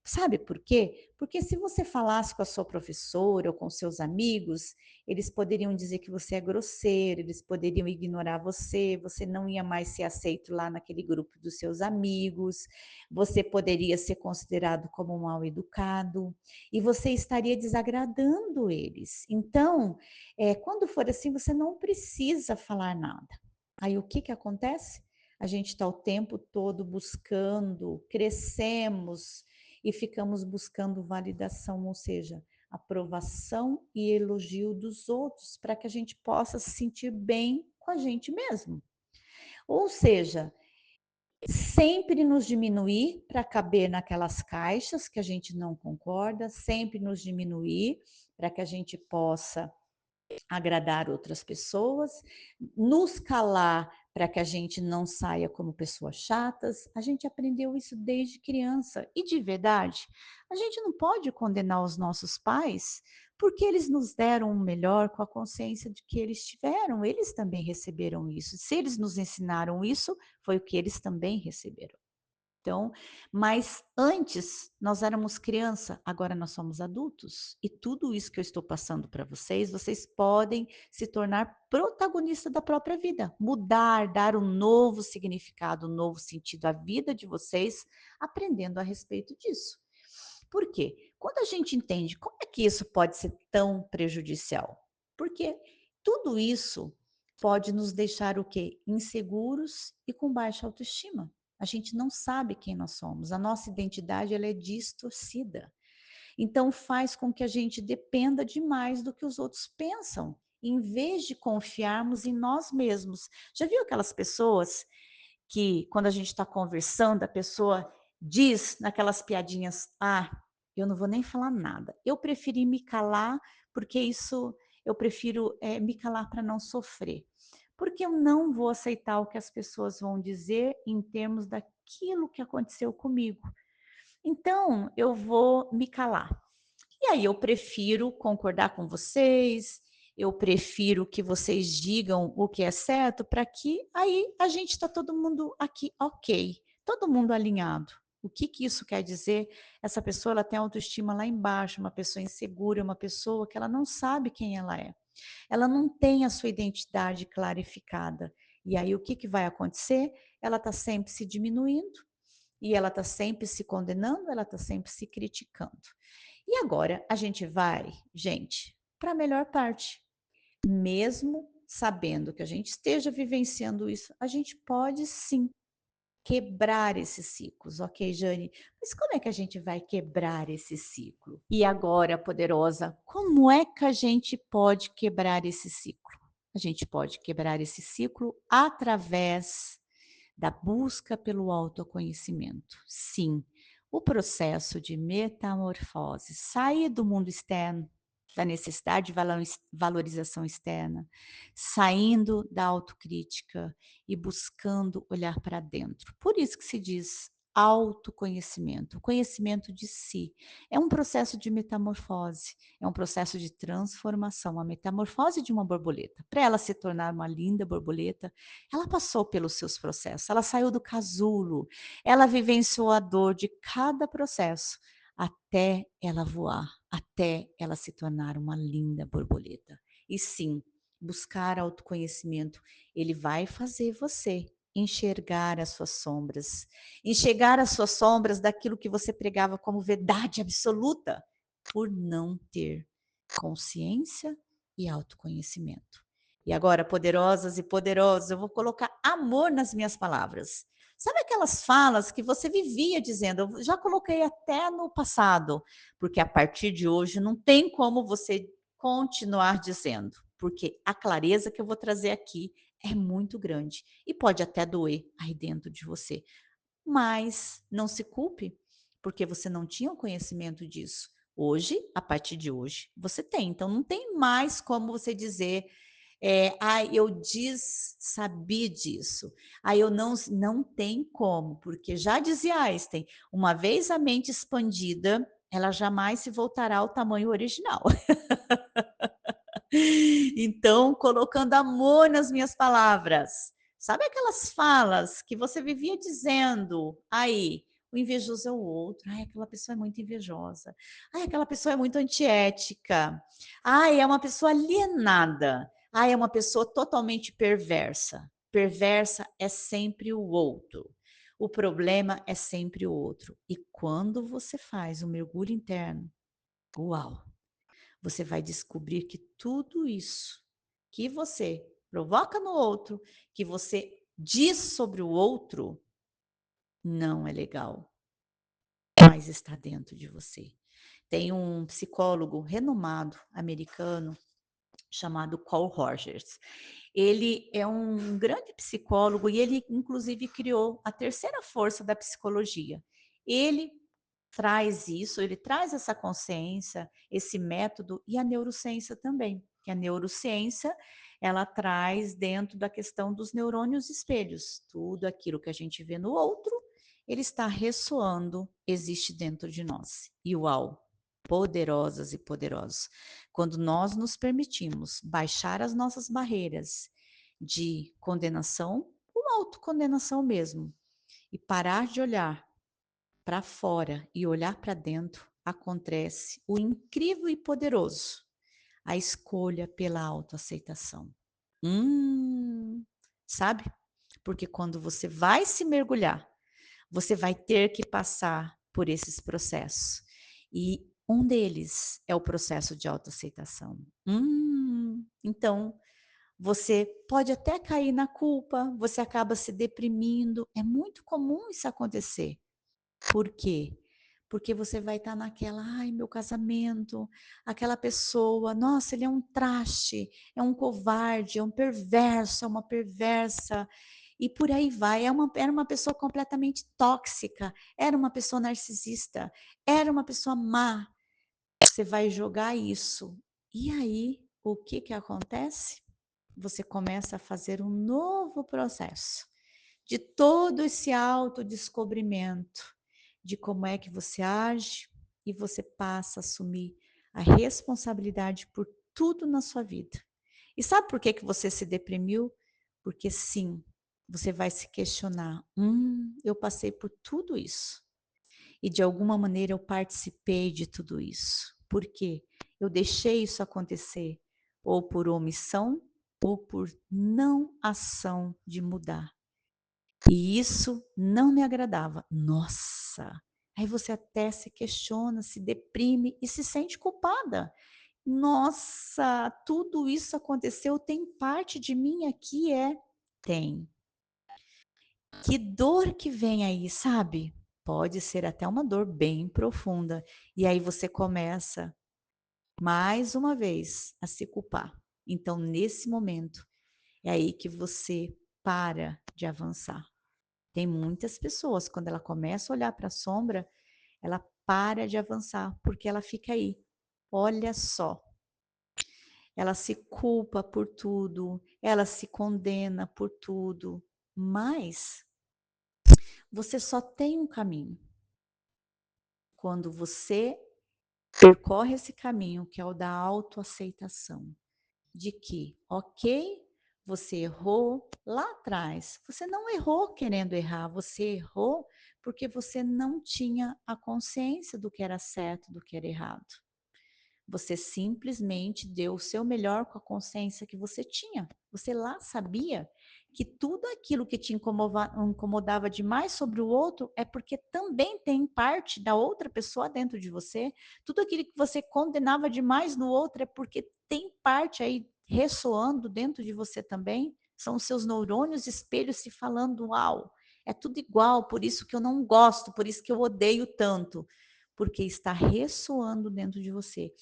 Sabe por quê? Porque se você falasse com a sua professora ou com seus amigos, eles poderiam dizer que você é grosseiro, eles poderiam ignorar você, você não ia mais ser aceito lá naquele grupo dos seus amigos, você poderia ser considerado como mal educado e você estaria desagradando eles. Então, quando for assim, você não precisa falar nada. Aí o que que acontece? A gente está o tempo todo buscando, crescemos e ficamos buscando validação, ou seja, aprovação e elogio dos outros para que a gente possa se sentir bem com a gente mesmo. Ou seja, sempre nos diminuir para caber naquelas caixas que a gente não concorda, sempre nos diminuir para que a gente possa agradar outras pessoas, nos calar para que a gente não saia como pessoas chatas. A gente aprendeu isso desde criança. E de verdade, a gente não pode condenar os nossos pais porque eles nos deram o melhor com a consciência de que eles tiveram, eles também receberam isso. Se eles nos ensinaram isso, foi o que eles também receberam. Então, mas antes nós éramos criança, agora nós somos adultos. E tudo isso que eu estou passando para vocês, vocês podem se tornar protagonista da própria vida, mudar, dar um novo significado, um novo sentido à vida de vocês, aprendendo a respeito disso. Por quê? Quando a gente entende como é que isso pode ser tão prejudicial? Porque tudo isso pode nos deixar o quê? Inseguros e com baixa autoestima. A gente não sabe quem nós somos, a nossa identidade ela é distorcida. Então faz com que a gente dependa demais do que os outros pensam, em vez de confiarmos em nós mesmos. Já viu aquelas pessoas que quando a gente está conversando, a pessoa diz naquelas piadinhas: "Ah, eu não vou nem falar nada. Eu preferi me calar, porque isso eu prefiro, me calar para não sofrer. Porque eu não vou aceitar o que as pessoas vão dizer em termos daquilo que aconteceu comigo. Então eu vou me calar". E aí eu prefiro concordar com vocês, eu prefiro que vocês digam o que é certo para que aí a gente está todo mundo aqui ok, todo mundo alinhado. O que que isso quer dizer? Essa pessoa ela tem autoestima lá embaixo, uma pessoa insegura, uma pessoa que ela não sabe quem ela é. Ela não tem a sua identidade clarificada. E aí o que que vai acontecer? Ela está sempre se diminuindo e ela está sempre se condenando, ela está sempre se criticando. E agora a gente vai, gente, para a melhor parte. Mesmo sabendo que a gente esteja vivenciando isso, a gente pode sim quebrar esses ciclos, ok, Jane? Mas como é que a gente vai quebrar esse ciclo? E agora, poderosa, como é que a gente pode quebrar esse ciclo? A gente pode quebrar esse ciclo através da busca pelo autoconhecimento. Sim, o processo de metamorfose, sair do mundo externo, da necessidade de valorização externa, saindo da autocrítica e buscando olhar para dentro. Por isso que se diz autoconhecimento, o conhecimento de si. É um processo de metamorfose, é um processo de transformação, a metamorfose de uma borboleta. Para ela se tornar uma linda borboleta, ela passou pelos seus processos, ela saiu do casulo, ela vivenciou a dor de cada processo, até ela voar, até ela se tornar uma linda borboleta. E sim, buscar autoconhecimento, ele vai fazer você enxergar as suas sombras daquilo que você pregava como verdade absoluta, por não ter consciência e autoconhecimento. E agora, poderosas e poderosos, eu vou colocar amor nas minhas palavras. Sabe aquelas falas que você vivia dizendo, eu já coloquei até no passado, porque a partir de hoje não tem como você continuar dizendo, porque a clareza que eu vou trazer aqui é muito grande e pode até doer aí dentro de você. Mas não se culpe, porque você não tinha o conhecimento disso. Hoje, a partir de hoje, você tem. Então não tem mais como você dizer, eu sabia disso. Eu não tem como, porque já dizia Einstein, uma vez a mente expandida, ela jamais se voltará ao tamanho original. Então, colocando amor nas minhas palavras. Sabe aquelas falas que você vivia dizendo aí? O invejoso é o outro. Ai, aquela pessoa é muito invejosa. Ai, aquela pessoa é muito antiética. Ai, é uma pessoa alienada. Ai, é uma pessoa totalmente perversa. Perversa é sempre o outro. O problema é sempre o outro. E quando você faz um mergulho interno, uau! Você vai descobrir que tudo isso que você provoca no outro, que você diz sobre o outro, não é legal, mas está dentro de você. Tem um psicólogo renomado americano chamado Carl Rogers. Ele é um grande psicólogo e ele, inclusive, criou a terceira força da psicologia. Ele traz isso, ele traz essa consciência, esse método e a neurociência também. Que a neurociência, ela traz dentro da questão dos neurônios espelhos. Tudo aquilo que a gente vê no outro, ele está ressoando, existe dentro de nós. E uau! Poderosas e poderosos. Quando nós nos permitimos baixar as nossas barreiras de condenação, ou autocondenação mesmo, e parar de olhar para fora e olhar para dentro, acontece o incrível e poderoso, a escolha pela autoaceitação. Hum, sabe? Porque quando você vai se mergulhar, você vai ter que passar por esses processos. E um deles é o processo de autoaceitação. Então, você pode até cair na culpa, você acaba se deprimindo, é muito comum isso acontecer. Por quê? Porque você vai estar naquela: "Ai, meu casamento, aquela pessoa, nossa, ele é um traste, é um covarde, é um perverso, é uma perversa", e por aí vai. Era uma pessoa completamente tóxica, era uma pessoa narcisista, era uma pessoa má. Você vai jogar isso. E aí, o que que acontece? Você começa a fazer um novo processo de todo esse autodescobrimento, de como é que você age, e você passa a assumir a responsabilidade por tudo na sua vida. E sabe por que que você se deprimiu? Porque sim, você vai se questionar: eu passei por tudo isso. E de alguma maneira eu participei de tudo isso. Por quê? Eu deixei isso acontecer, ou por omissão, ou por não ação de mudar. E isso não me agradava. Nossa! Aí você até se questiona, se deprime e se sente culpada. Nossa, tudo isso aconteceu, tem parte de mim aqui? É, tem. Que dor que vem aí, sabe? Pode ser até uma dor bem profunda. E aí você começa, mais uma vez, a se culpar. Então, nesse momento, é aí que você para de avançar. Tem muitas pessoas, quando ela começa a olhar para a sombra, ela para de avançar, porque ela fica aí. Olha só, ela se culpa por tudo, ela se condena por tudo, mas você só tem um caminho. Quando você percorre esse caminho, que é o da autoaceitação, de que, ok, você errou lá atrás. Você não errou querendo errar, você errou porque você não tinha a consciência do que era certo, do que era errado. Você simplesmente deu o seu melhor com a consciência que você tinha. Você lá sabia que tudo aquilo que te incomodava demais sobre o outro é porque também tem parte da outra pessoa dentro de você. Tudo aquilo que você condenava demais no outro é porque tem parte aí ressoando dentro de você também. São os seus neurônios espelhos se falando: uau, é tudo igual, por isso que eu não gosto, por isso que eu odeio tanto, porque está ressoando dentro de você.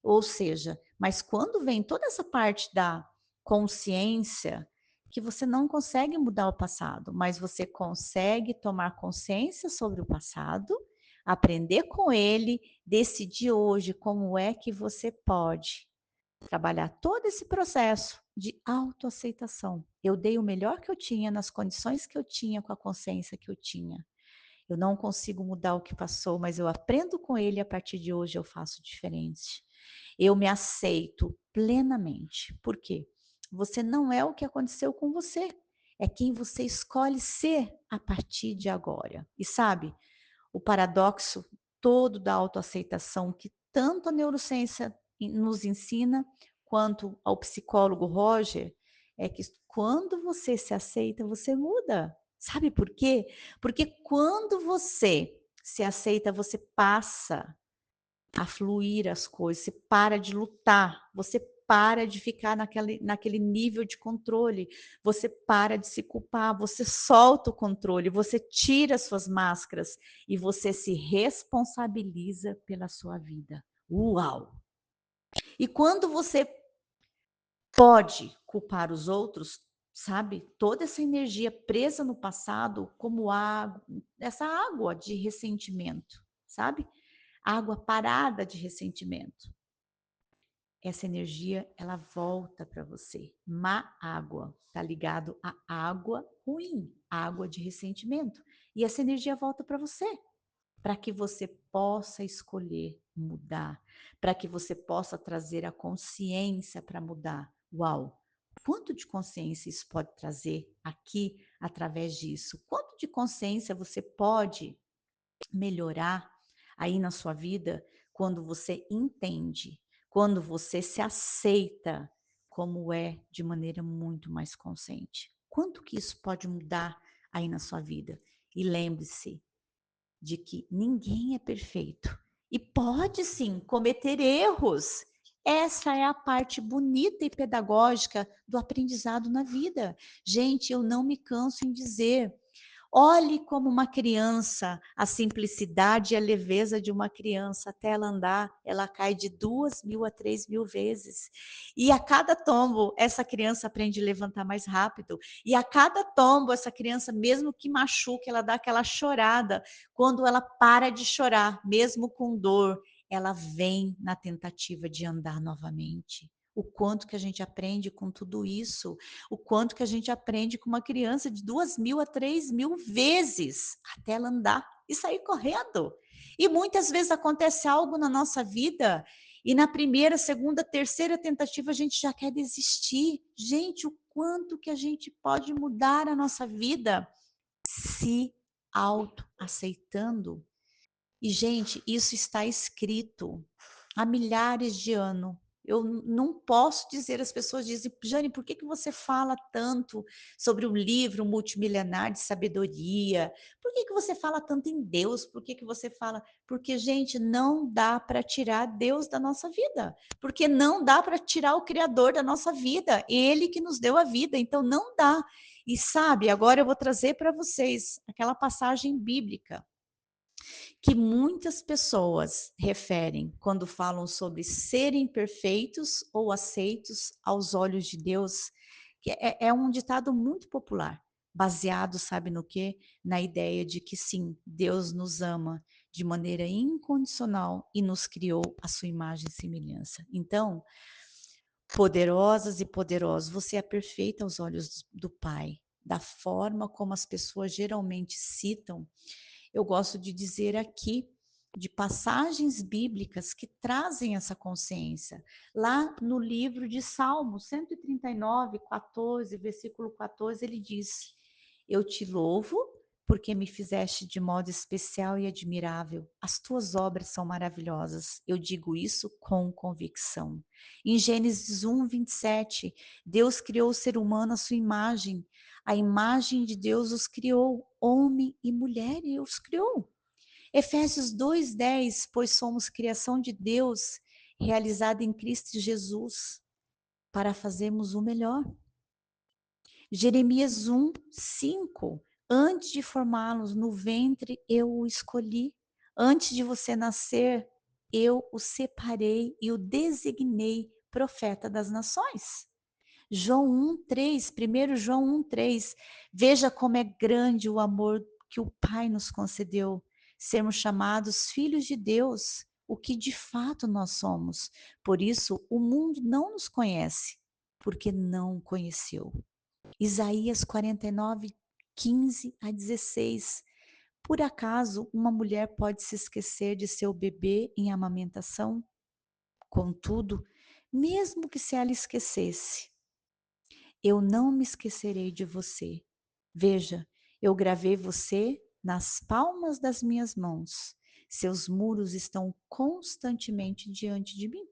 Ou seja, mas quando vem toda essa parte da consciência, que você não consegue mudar o passado, mas você consegue tomar consciência sobre o passado, aprender com ele, decidir hoje como é que você pode trabalhar todo esse processo de autoaceitação. Eu dei o melhor que eu tinha nas condições que eu tinha, com a consciência que eu tinha. Eu não consigo mudar o que passou, mas eu aprendo com ele e a partir de hoje eu faço diferente. Eu me aceito plenamente. Por quê? Você não é o que aconteceu com você. É quem você escolhe ser a partir de agora. E sabe, o paradoxo todo da autoaceitação que tanto a neurociência nos ensina, quanto ao psicólogo Roger, é que quando você se aceita, você muda. Sabe por quê? Porque quando você se aceita, você passa a fluir as coisas, você para de lutar, você para de ficar naquele nível de controle, você para de se culpar, você solta o controle, você tira as suas máscaras e você se responsabiliza pela sua vida. Uau! E quando você pode culpar os outros, sabe, toda essa energia presa no passado, como água, essa água de ressentimento, sabe? Água parada de ressentimento. Essa energia, ela volta para você. Má água, tá ligado à água ruim, água de ressentimento. E essa energia volta para você, para que você possa escolher mudar, para que você possa trazer a consciência para mudar. Uau! Quanto de consciência isso pode trazer aqui através disso? Quanto de consciência você pode melhorar aí na sua vida quando você entende, quando você se aceita como é de maneira muito mais consciente. Quanto que isso pode mudar aí na sua vida? E lembre-se de que ninguém é perfeito e pode sim cometer erros. Essa é a parte bonita e pedagógica do aprendizado na vida. Gente, eu não me canso em dizer, olhe como uma criança, a simplicidade e a leveza de uma criança, até ela andar, ela cai de 2.000 a 3.000 vezes. E a cada tombo, essa criança aprende a levantar mais rápido. E a cada tombo, essa criança, mesmo que machuque, ela dá aquela chorada. Quando ela para de chorar, mesmo com dor, ela vem na tentativa de andar novamente. O quanto que a gente aprende com tudo isso, o quanto que a gente aprende com uma criança de 2.000 a 3.000 vezes, até ela andar e sair correndo. E muitas vezes acontece algo na nossa vida, e na primeira, segunda, terceira tentativa a gente já quer desistir. Gente, o quanto que a gente pode mudar a nossa vida se autoaceitando. E, gente, isso está escrito há milhares de anos. Eu não posso dizer, as pessoas dizem: "Jane, por que que você fala tanto sobre o livro multimilenar de sabedoria? Por que que você fala tanto em Deus? Por que que você fala?" Porque, gente, não dá para tirar Deus da nossa vida, porque não dá para tirar o criador da nossa vida, ele que nos deu a vida, então não dá. E sabe, agora eu vou trazer para vocês aquela passagem bíblica que muitas pessoas referem quando falam sobre serem perfeitos ou aceitos aos olhos de Deus, que é um ditado muito popular, baseado, sabe no quê? Na ideia de que sim, Deus nos ama de maneira incondicional e nos criou à sua imagem e semelhança. Então, poderosas e poderosos, você é perfeita aos olhos do Pai. Da forma como as pessoas geralmente citam, eu gosto de dizer aqui de passagens bíblicas que trazem essa consciência. Lá no livro de Salmos 139, 14, versículo 14, ele diz: "Eu te louvo porque me fizeste de modo especial e admirável. As tuas obras são maravilhosas." Eu digo isso com convicção. Em Gênesis 1, 27, Deus criou o ser humano à sua imagem. A imagem de Deus os criou, homem e mulher, e os criou. Efésios 2:10, pois somos criação de Deus, realizada em Cristo Jesus, para fazermos o melhor. Jeremias 1:5, antes de formá-los no ventre, eu o escolhi. Antes de você nascer, eu o separei e o designei profeta das nações. João 1:3, 1 João 1:3, veja como é grande o amor que o Pai nos concedeu, sermos chamados filhos de Deus, o que de fato nós somos. Por isso, o mundo não nos conhece, porque não conheceu. Isaías 49, 15 a 16. Por acaso uma mulher pode se esquecer de seu bebê em amamentação? Contudo, mesmo que se ela esquecesse, eu não me esquecerei de você. Veja, eu gravei você nas palmas das minhas mãos. Seus muros estão constantemente diante de mim.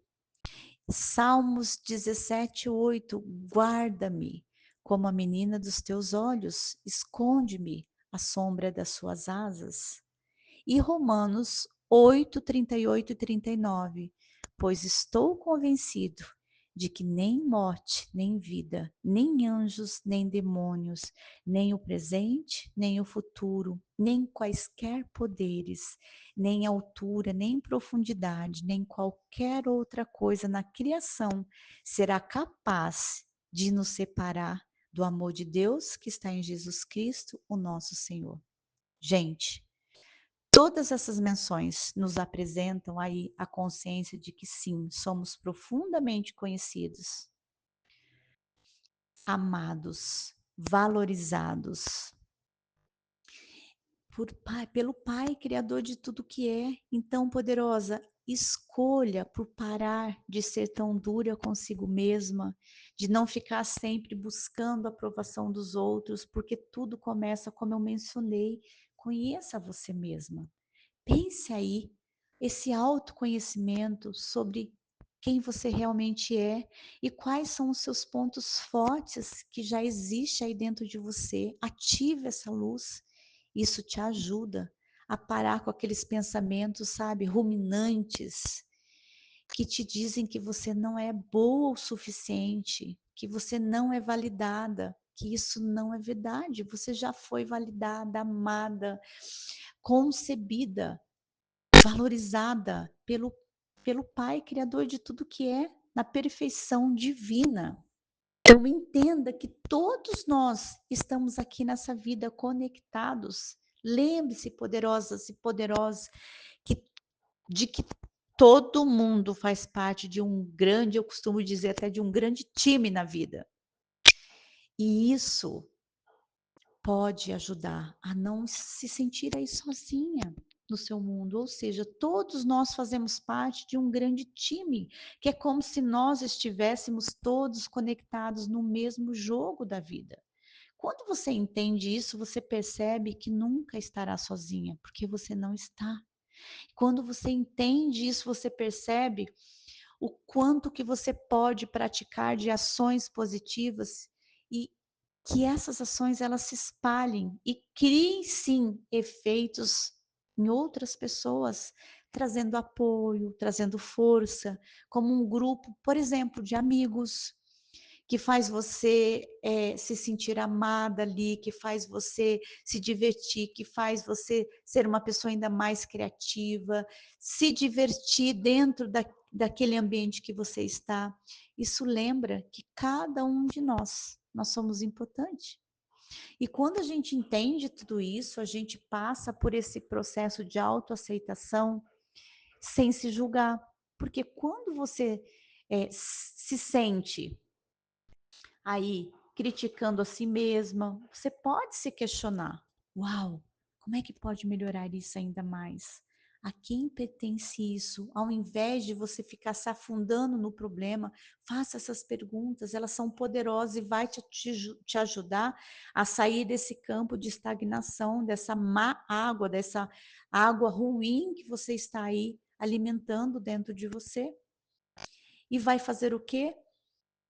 Salmos 17:8, guarda-me como a menina dos teus olhos, esconde-me à sombra das suas asas. E Romanos 8, 38 e 39. Pois estou convencido de que nem morte, nem vida, nem anjos, nem demônios, nem o presente, nem o futuro, nem quaisquer poderes, nem altura, nem profundidade, nem qualquer outra coisa na criação será capaz de nos separar do amor de Deus que está em Jesus Cristo, o nosso Senhor. Gente, todas essas menções nos apresentam aí a consciência de que sim, somos profundamente conhecidos, amados, valorizados pelo Pai, Criador de tudo que é. Então, poderosa, escolha por parar de ser tão dura consigo mesma, de não ficar sempre buscando a aprovação dos outros, porque tudo começa, como eu mencionei, conheça você mesma. Pense aí, esse autoconhecimento sobre quem você realmente é e quais são os seus pontos fortes que já existe aí dentro de você. Ative essa luz. Isso te ajuda a parar com aqueles pensamentos, sabe, ruminantes, que te dizem que você não é boa o suficiente, que você não é validada, que isso não é verdade. Você já foi validada, amada, concebida, valorizada pelo Pai Criador de tudo que é, na perfeição divina. Então entenda que todos nós estamos aqui nessa vida conectados. Lembre-se, poderosas e poderosos, que de que todo mundo faz parte de um grande, eu costumo dizer até de um grande time na vida. E isso pode ajudar a não se sentir aí sozinha no seu mundo, ou seja, todos nós fazemos parte de um grande time, que é como se nós estivéssemos todos conectados no mesmo jogo da vida. Quando você entende isso, você percebe que nunca estará sozinha, porque você não está. Quando você entende isso, você percebe o quanto que você pode praticar de ações positivas e que essas ações elas se espalhem e criem sim efeitos em outras pessoas, trazendo apoio, trazendo força, como um grupo, por exemplo, de amigos, que faz você se sentir amada ali, que faz você se divertir, que faz você ser uma pessoa ainda mais criativa, se divertir dentro daquele ambiente que você está. Isso lembra que cada um de nós somos importantes. E quando a gente entende tudo isso, a gente passa por esse processo de autoaceitação sem se julgar. Porque quando você se sente aí criticando a si mesma, você pode se questionar: uau, como é que pode melhorar isso ainda mais? A quem pertence isso? Ao invés de você ficar se afundando no problema, faça essas perguntas, elas são poderosas e vai te ajudar a sair desse campo de estagnação, dessa má água, dessa água ruim que você está aí alimentando dentro de você. E vai fazer o quê?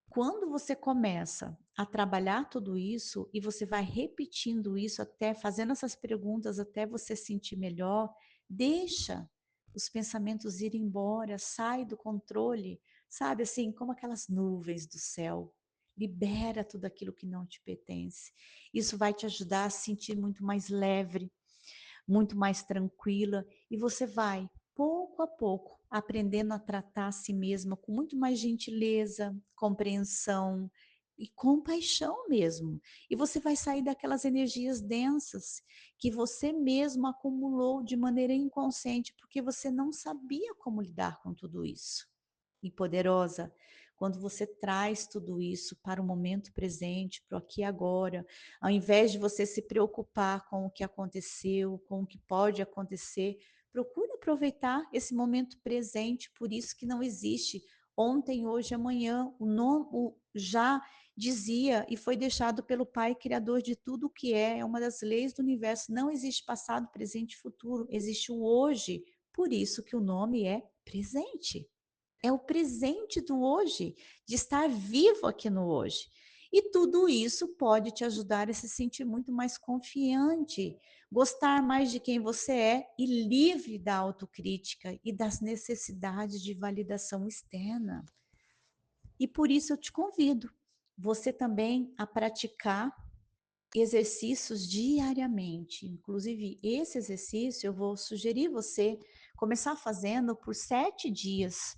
Quando você começa a trabalhar tudo isso e você vai repetindo isso até fazendo essas perguntas até você sentir melhor, deixa os pensamentos ir embora, sai do controle, sabe assim, como aquelas nuvens do céu. Libera tudo aquilo que não te pertence. Isso vai te ajudar a sentir muito mais leve, muito mais tranquila e você vai, pouco a pouco, aprendendo a tratar a si mesma com muito mais gentileza, compreensão e compaixão mesmo. E você vai sair daquelas energias densas que você mesmo acumulou de maneira inconsciente porque você não sabia como lidar com tudo isso. E poderosa, quando você traz tudo isso para o momento presente, para o aqui e agora, ao invés de você se preocupar com o que aconteceu, com o que pode acontecer, procure aproveitar esse momento presente, por isso que não existe ontem, hoje, amanhã. O já dizia e foi deixado pelo Pai Criador de tudo o que é uma das leis do universo. Não existe passado, presente e futuro, existe o hoje. Por isso que o nome é presente. É o presente do hoje, de estar vivo aqui no hoje. E tudo isso pode te ajudar a se sentir muito mais confiante, gostar mais de quem você é e livre da autocrítica e das necessidades de validação externa. E por isso eu te convido, você também a praticar exercícios diariamente. Inclusive, esse exercício eu vou sugerir você começar fazendo por 7 dias.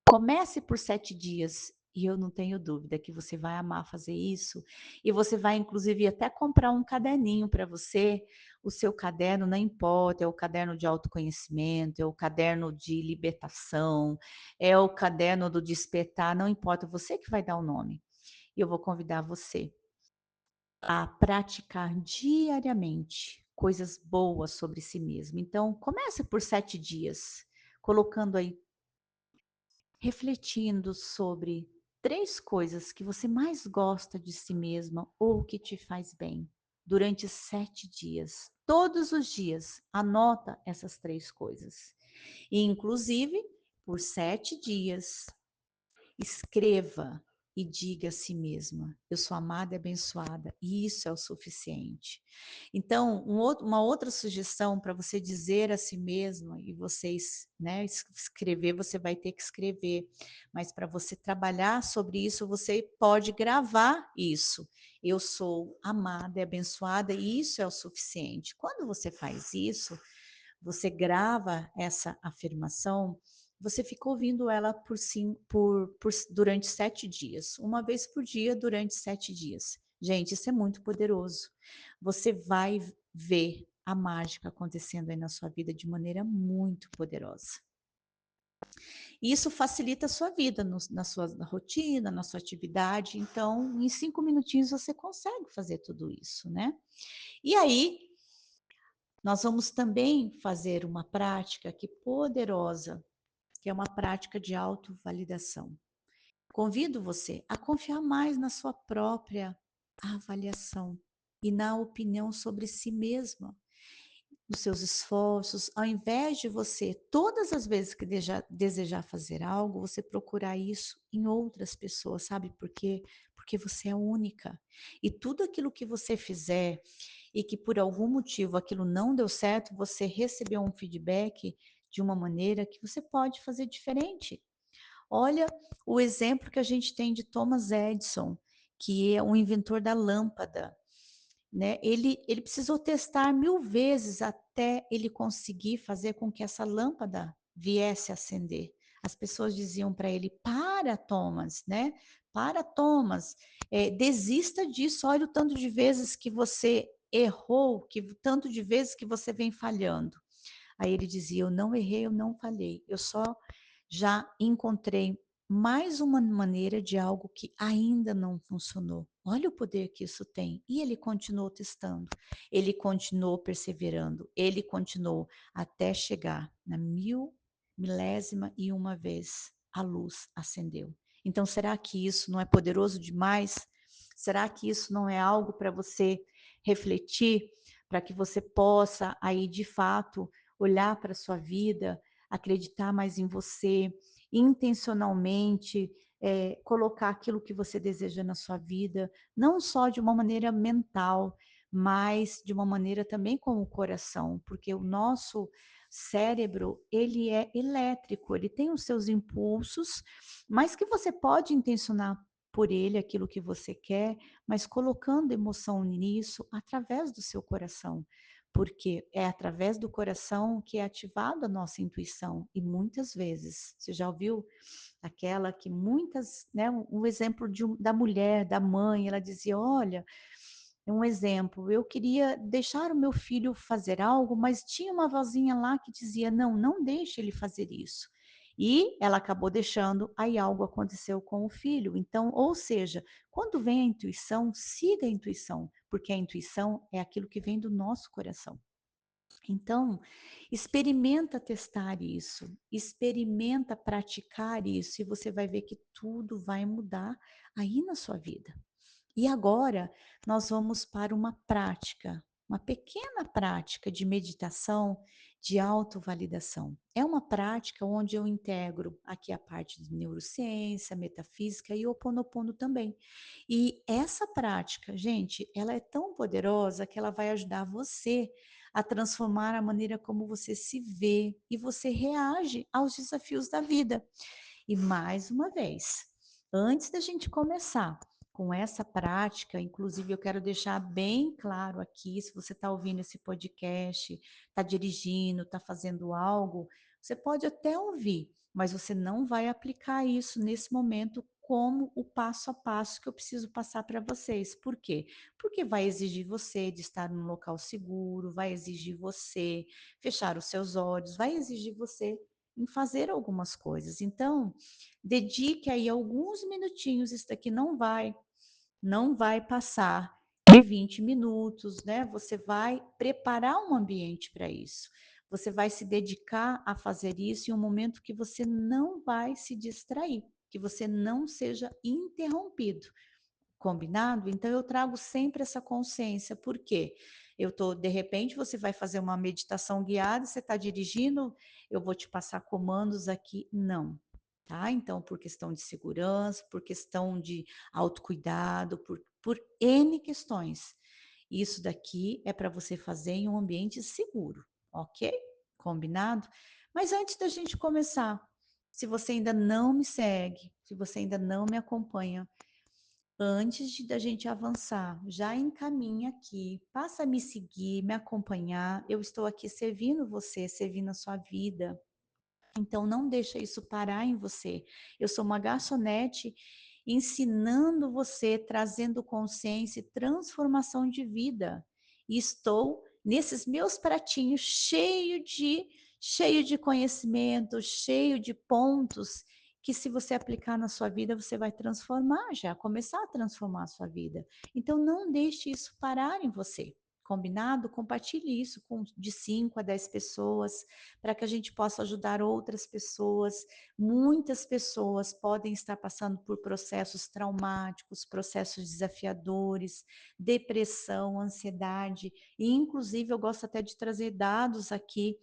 Comece por 7 dias. E eu não tenho dúvida que você vai amar fazer isso. E você vai, inclusive, até comprar um caderninho para você. O seu caderno, não importa, é o caderno de autoconhecimento, é o caderno de libertação, é o caderno do despertar, não importa, você que vai dar o nome. E eu vou convidar você a praticar diariamente coisas boas sobre si mesmo. Então, comece por 7 dias, colocando aí, refletindo sobre 3 coisas que você mais gosta de si mesma ou que te faz bem durante 7 dias. Todos os dias, anota essas 3 coisas. E, inclusive, por 7 dias, escreva. e diga a si mesma: "Eu sou amada e abençoada", e isso é o suficiente. Então, uma outra sugestão para você dizer a si mesma e vocês, né, escrever, você vai ter que escrever, mas para você trabalhar sobre isso, você pode gravar isso. "Eu sou amada e abençoada", e isso é o suficiente. Quando você faz isso, você grava essa afirmação, você fica ouvindo ela durante 7 dias, uma vez por dia durante 7 dias. Gente, isso é muito poderoso. Você vai ver a mágica acontecendo aí na sua vida de maneira muito poderosa. E isso facilita a sua vida na sua rotina, na sua atividade. Então, em 5 minutinhos você consegue fazer tudo isso, né? E aí, nós vamos também fazer uma prática que poderosa, que é uma prática de autovalidação. Convido você a confiar mais na sua própria avaliação e na opinião sobre si mesma, nos seus esforços, ao invés de você, todas as vezes que desejar fazer algo, você procurar isso em outras pessoas, sabe por quê? Porque você é única. E tudo aquilo que você fizer e que por algum motivo aquilo não deu certo, você recebeu um feedback de uma maneira que você pode fazer diferente. Olha o exemplo que a gente tem de Thomas Edison, que é o inventor da lâmpada, né? Ele precisou testar 1000 vezes até ele conseguir fazer com que essa lâmpada viesse a acender. As pessoas diziam para ele: "Para, Thomas, né? Para, Thomas, desista disso. Olha o tanto de vezes que você errou, que tanto de vezes que você vem falhando". Aí ele dizia: "Eu não errei, eu não falhei. Eu só já encontrei mais uma maneira de algo que ainda não funcionou. Olha o poder que isso tem". E ele continuou testando, ele continuou perseverando, ele continuou até chegar na milésima e uma vez a luz acendeu. Então, será que isso não é poderoso demais? Será que isso não é algo para você refletir, para que você possa aí de fato olhar para a sua vida, acreditar mais em você, intencionalmente, colocar aquilo que você deseja na sua vida, não só de uma maneira mental, mas de uma maneira também com o coração, porque o nosso cérebro, ele é elétrico, ele tem os seus impulsos, mas que você pode intencionar por ele aquilo que você quer, mas colocando emoção nisso através do seu coração, porque é através do coração que é ativada a nossa intuição. E muitas vezes, você já ouviu aquela que muitas, né, um exemplo da mulher, da mãe, ela dizia: "Olha, é um exemplo, eu queria deixar o meu filho fazer algo, mas tinha uma vozinha lá que dizia: "Não, não deixe ele fazer isso". E ela acabou deixando, aí algo aconteceu com o filho. Então, ou seja, quando vem a intuição, siga a intuição, porque a intuição é aquilo que vem do nosso coração. Então, experimenta testar isso, experimenta praticar isso e você vai ver que tudo vai mudar aí na sua vida. E agora nós vamos para uma prática, uma pequena prática de meditação, de autovalidação. É uma prática onde eu integro aqui a parte de neurociência, metafísica e o Ho Oponopono também. E essa prática, gente, ela é tão poderosa que ela vai ajudar você a transformar a maneira como você se vê e você reage aos desafios da vida. E mais uma vez, antes da gente começar com essa prática, inclusive eu quero deixar bem claro aqui, se você está ouvindo esse podcast, está dirigindo, está fazendo algo, você pode até ouvir, mas você não vai aplicar isso nesse momento como o passo a passo que eu preciso passar para vocês. Por quê? Porque vai exigir você de estar num local seguro, vai exigir você fechar os seus olhos, vai exigir você em fazer algumas coisas. Então, dedique aí alguns minutinhos, isso daqui não vai passar de 20 minutos, né? Você vai preparar um ambiente para isso. Você vai se dedicar a fazer isso em um momento que você não vai se distrair, que você não seja interrompido. Combinado? Então eu trago sempre essa consciência, por quê? Eu tô, de repente, você vai fazer uma meditação guiada, você está dirigindo, eu vou te passar comandos aqui. Não. tá? Então, por questão de segurança, por questão de autocuidado, por N questões. Isso daqui é para você fazer em um ambiente seguro, ok? Combinado? Mas antes da gente começar, se você ainda não me segue, se você ainda não me acompanha, antes da gente avançar, já encaminha aqui, passa a me seguir, me acompanhar. Eu estou aqui servindo você, servindo a sua vida. Então não deixa isso parar em você. Eu sou uma garçonete ensinando você, trazendo consciência e transformação de vida. E estou nesses meus pratinhos cheio de conhecimento, cheio de pontos que se você aplicar na sua vida, você vai transformar já, começar a transformar a sua vida. Então não deixe isso parar em você. Combinado? Compartilhe isso com de 5 a 10 pessoas para que a gente possa ajudar outras pessoas. Muitas pessoas podem estar passando por processos traumáticos, processos desafiadores, depressão, ansiedade, e inclusive eu gosto até de trazer dados aqui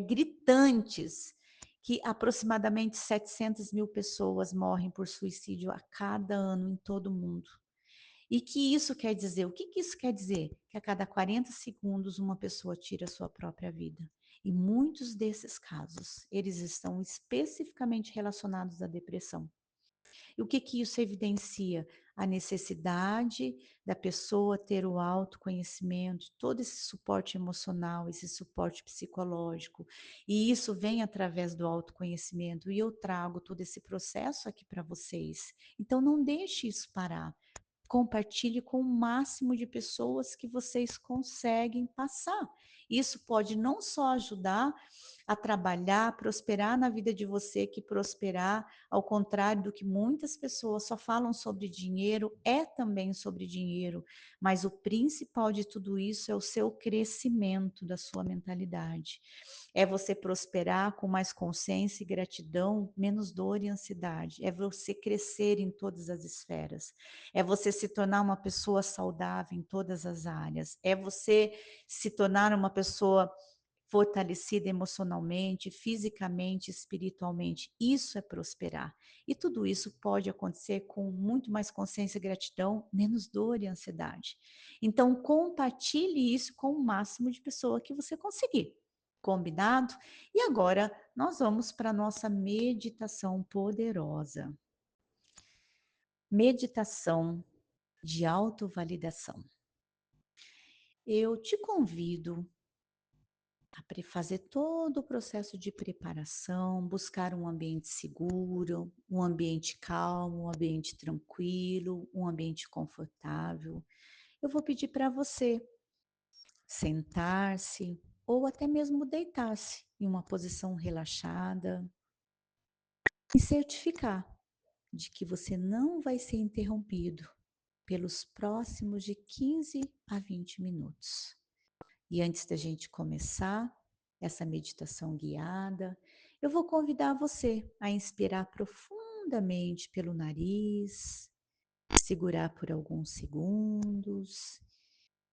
gritantes, que aproximadamente 700 mil pessoas morrem por suicídio a cada ano em todo o mundo. E que isso quer dizer? O que que isso quer dizer? Que a cada 40 segundos uma pessoa tira a sua própria vida. E muitos desses casos, eles estão especificamente relacionados à depressão. E o que que isso evidencia? A necessidade da pessoa ter o autoconhecimento, todo esse suporte emocional, esse suporte psicológico. E isso vem através do autoconhecimento. E eu trago todo esse processo aqui para vocês. Então não deixe isso parar. Compartilhe com o máximo de pessoas que vocês conseguem passar. Isso pode não só ajudar a trabalhar, a prosperar na vida de você, que prosperar, ao contrário do que muitas pessoas só falam sobre dinheiro, é também sobre dinheiro, mas o principal de tudo isso é o seu crescimento da sua mentalidade. É você prosperar com mais consciência e gratidão, menos dor e ansiedade. É você crescer em todas as esferas. É você se tornar uma pessoa saudável em todas as áreas. É você se tornar uma pessoa fortalecida emocionalmente, fisicamente, espiritualmente. Isso é prosperar. E tudo isso pode acontecer com muito mais consciência e gratidão, menos dor e ansiedade. Então, compartilhe isso com o máximo de pessoa que você conseguir. Combinado? E agora nós vamos para a nossa meditação poderosa. Meditação de autovalidação. Eu te convido a fazer todo o processo de preparação, buscar um ambiente seguro, um ambiente calmo, um ambiente tranquilo, um ambiente confortável. Eu vou pedir para você sentar-se ou até mesmo deitar-se em uma posição relaxada e certificar de que você não vai ser interrompido pelos próximos de 15 a 20 minutos. E antes da gente começar essa meditação guiada, eu vou convidar você a inspirar profundamente pelo nariz, segurar por alguns segundos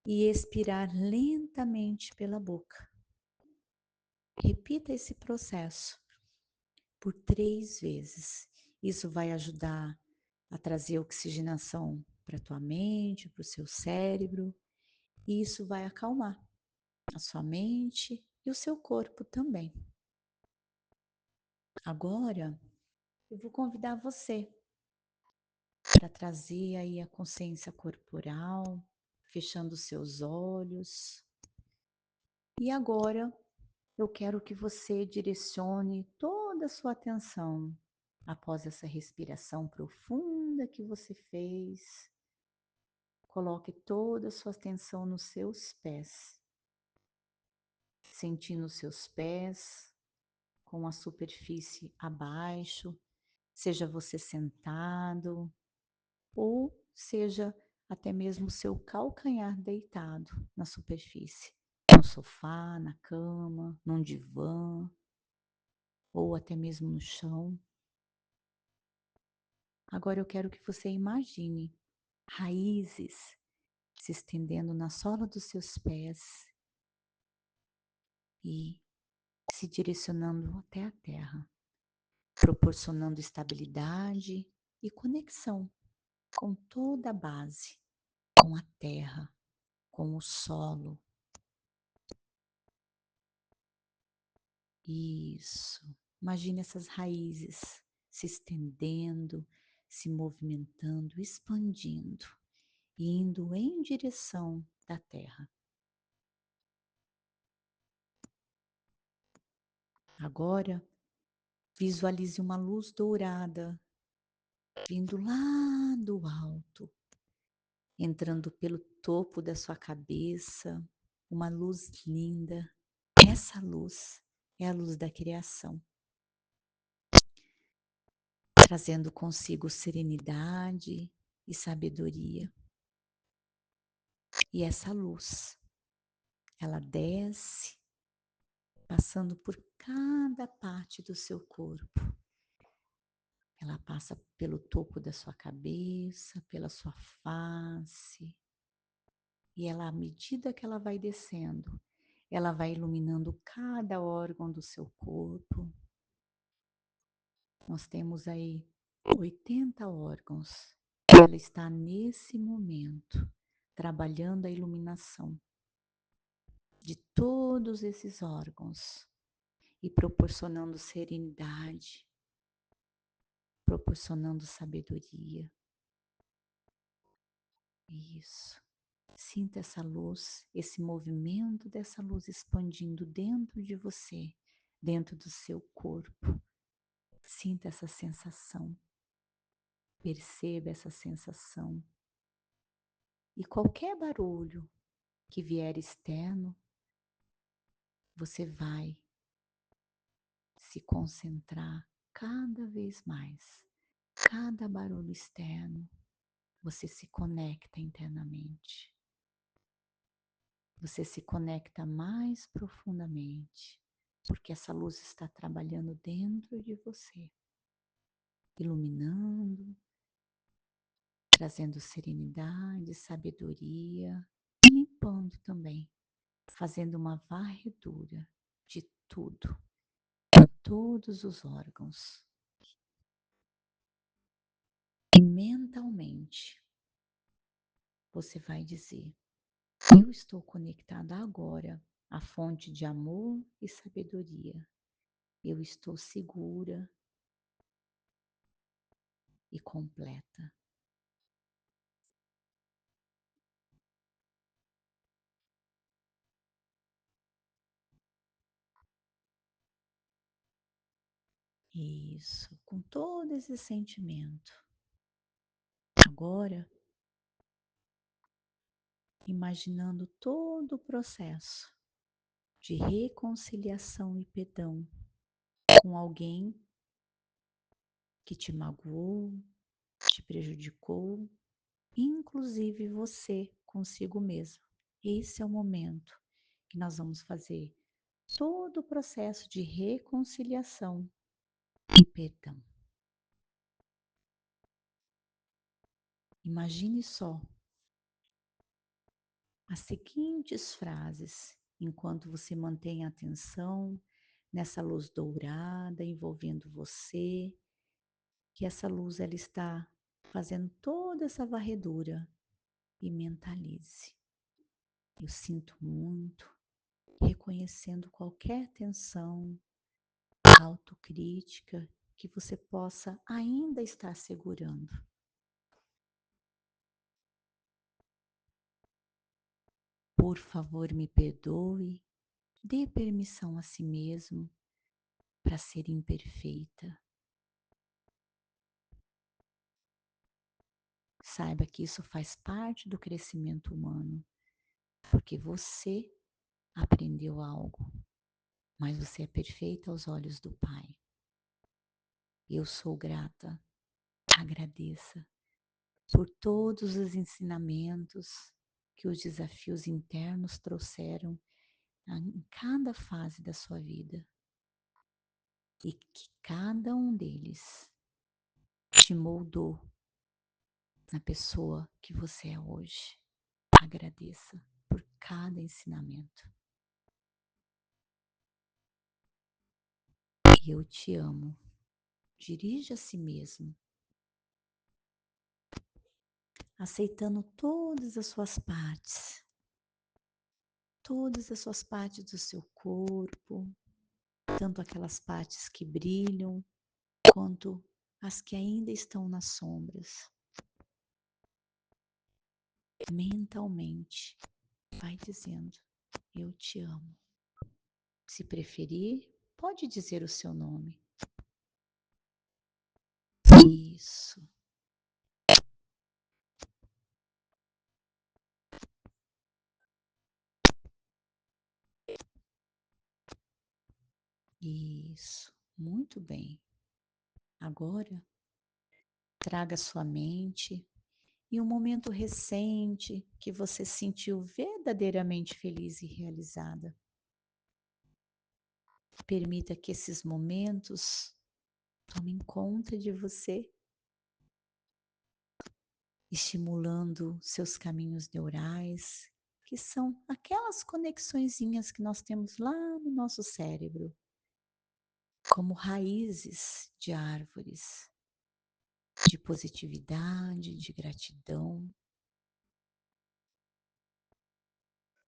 e expirar lentamente pela boca. Repita esse processo por 3 vezes. Isso vai ajudar a trazer oxigenação para a tua mente, para o seu cérebro, e isso vai acalmar a sua mente e o seu corpo também. Agora, eu vou convidar você para trazer aí a consciência corporal, fechando os seus olhos. E agora, eu quero que você direcione toda a sua atenção após essa respiração profunda que você fez. Coloque toda a sua atenção nos seus pés, sentindo os seus pés com a superfície abaixo, seja você sentado ou seja até mesmo o seu calcanhar deitado na superfície, no sofá, na cama, num divã ou até mesmo no chão. Agora eu quero que você imagine raízes se estendendo na sola dos seus pés e se direcionando até a terra. proporcionando estabilidade e conexão com toda a base, com a terra, com o solo. Isso. Imagine essas raízes se estendendo, se movimentando, expandindo, e indo em direção da terra. Agora, visualize uma luz dourada vindo lá do alto, entrando pelo topo da sua cabeça, uma luz linda. Essa luz é a luz da criação, trazendo consigo serenidade e sabedoria. E essa luz, ela desce, passando por cada parte do seu corpo. Ela passa pelo topo da sua cabeça, pela sua face. E ela, à medida que ela vai descendo, ela vai iluminando cada órgão do seu corpo. Nós temos aí 80 órgãos. Ela está nesse momento trabalhando a iluminação de todos esses órgãos e proporcionando serenidade, proporcionando sabedoria. Isso. Sinta essa luz, esse movimento dessa luz expandindo dentro de você, dentro do seu corpo. Sinta essa sensação. Perceba essa sensação. E qualquer barulho que vier externo, você vai se concentrar cada vez mais. Cada barulho externo, você se conecta internamente. Você se conecta mais profundamente, porque essa luz está trabalhando dentro de você, iluminando, trazendo serenidade, sabedoria, e limpando também, fazendo uma varredura de tudo, em todos os órgãos. E mentalmente, você vai dizer: eu estou conectada agora à fonte de amor e sabedoria. Eu estou segura e completa. Isso, com todo esse sentimento. Agora, imaginando todo o processo de reconciliação e perdão com alguém que te magoou, te prejudicou, inclusive você consigo mesmo. Esse é o momento que nós vamos fazer todo o processo de reconciliação e perdão. Imagine só as seguintes frases enquanto você mantém a atenção nessa luz dourada envolvendo você, que essa luz ela está fazendo toda essa varredura, e mentalize: eu sinto muito, reconhecendo qualquer tensão, autocrítica que você possa ainda estar segurando. Por favor, me perdoe, dê permissão a si mesmo para ser imperfeita. Saiba que isso faz parte do crescimento humano, porque você aprendeu algo, mas você é perfeita aos olhos do Pai. Eu sou grata, agradeça por todos os ensinamentos que os desafios internos trouxeram em cada fase da sua vida e que cada um deles te moldou na pessoa que você é hoje. Agradeça por cada ensinamento. Eu te amo. dirige a si mesmo, aceitando todas as suas partes do seu corpo, tanto aquelas partes que brilham, quanto as que ainda estão nas sombras. Mentalmente, vai dizendo: eu te amo. Se preferir, pode dizer o seu nome. Isso. Isso. Muito bem. Agora, traga sua mente e um momento recente que você se sentiu verdadeiramente feliz e realizada. Permita que esses momentos tomem conta de você, estimulando seus caminhos neurais, que são aquelas conexõezinhas que nós temos lá no nosso cérebro, como raízes de árvores, de positividade, de gratidão.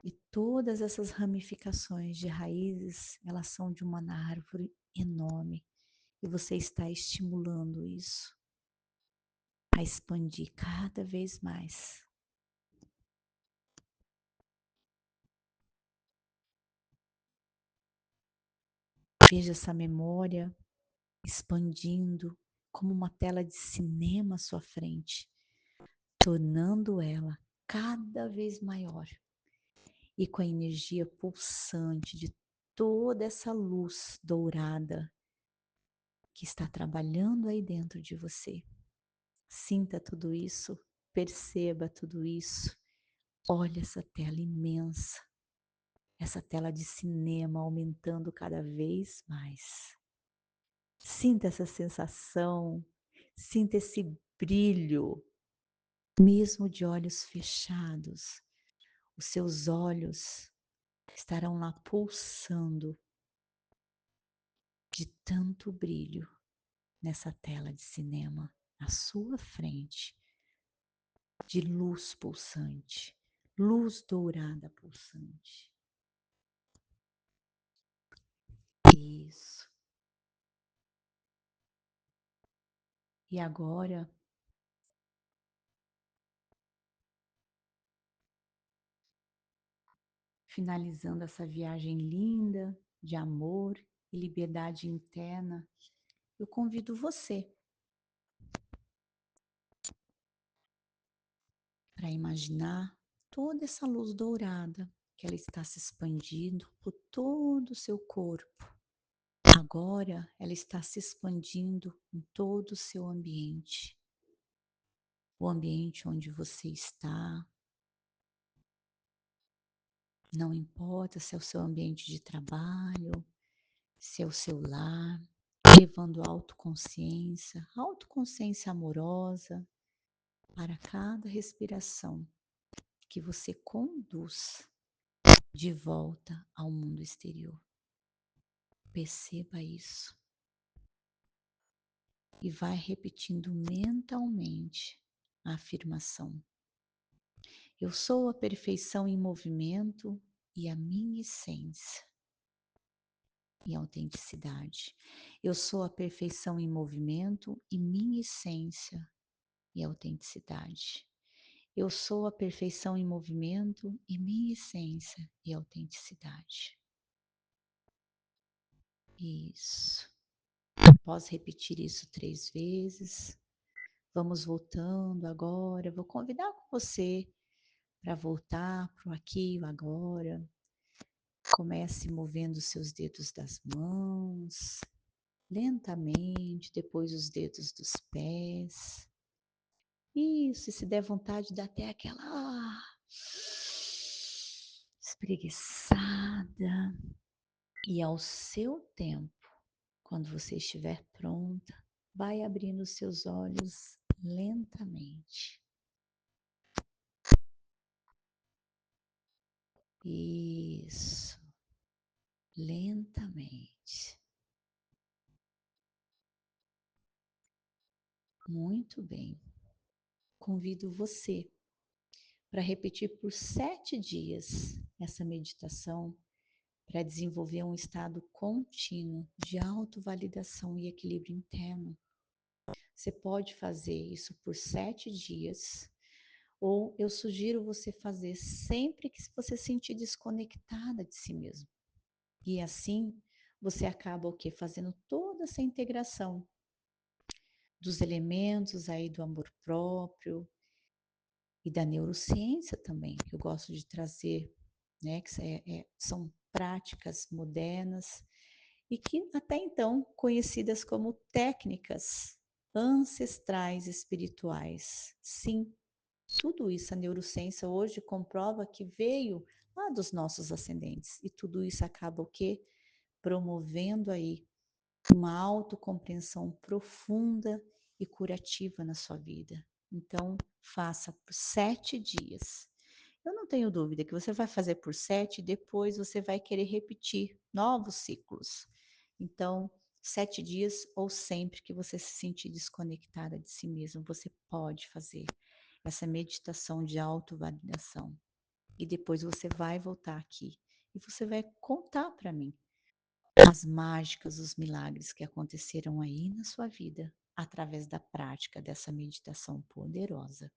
E todas essas ramificações de raízes, elas são de uma árvore enorme. E você está estimulando isso a expandir cada vez mais. Veja essa memória expandindo como uma tela de cinema à sua frente, tornando ela cada vez maior. E com a energia pulsante de toda essa luz dourada que está trabalhando aí dentro de você. Sinta tudo isso, perceba tudo isso. Olhe essa tela imensa, essa tela de cinema aumentando cada vez mais. Sinta essa sensação, sinta esse brilho, mesmo de olhos fechados. Os seus olhos estarão lá pulsando de tanto brilho nessa tela de cinema à sua frente, de luz pulsante, luz dourada pulsante. Isso. E agora, finalizando essa viagem linda de amor e liberdade interna, eu convido você para imaginar toda essa luz dourada que ela está se expandindo por todo o seu corpo. Agora ela está se expandindo em todo o seu ambiente. O ambiente onde você está, não importa se é o seu ambiente de trabalho, se é o seu lar, levando autoconsciência amorosa para cada respiração que você conduz de volta ao mundo exterior. Perceba isso e vai repetindo mentalmente a afirmação: eu sou a perfeição em movimento e a minha essência e autenticidade. Eu sou a perfeição em movimento e minha essência e autenticidade. Eu sou a perfeição em movimento e minha essência e autenticidade. Isso. Após repetir isso 3 vezes, vamos voltando agora. Vou convidar você para voltar para o aqui e o agora. Comece movendo seus dedos das mãos, lentamente, depois os dedos dos pés. Isso, e se der vontade, dá até aquela espreguiçada. E ao seu tempo, quando você estiver pronta, vai abrindo seus olhos lentamente. Isso, lentamente. Muito bem. Convido você para repetir por 7 dias essa meditação para desenvolver um estado contínuo de autovalidação e equilíbrio interno. Você pode fazer isso por 7 dias, ou eu sugiro você fazer sempre que você se sentir desconectada de si mesmo. E assim, você acaba o quê? Fazendo toda essa integração dos elementos aí do amor próprio e da neurociência também, que eu gosto de trazer, né? Que são práticas modernas e que até então conhecidas como técnicas ancestrais espirituais. Sim, tudo isso a neurociência hoje comprova que veio lá dos nossos ascendentes e tudo isso acaba o quê? Promovendo aí uma autocompreensão profunda e curativa na sua vida. Então, faça por 7 dias. Eu não tenho dúvida que você vai fazer por 7 e depois você vai querer repetir novos ciclos. Então, 7 dias ou sempre que você se sentir desconectada de si mesmo, você pode fazer essa meditação de autovalidação. E depois você vai voltar aqui e você vai contar para mim as mágicas, os milagres que aconteceram aí na sua vida através da prática dessa meditação poderosa.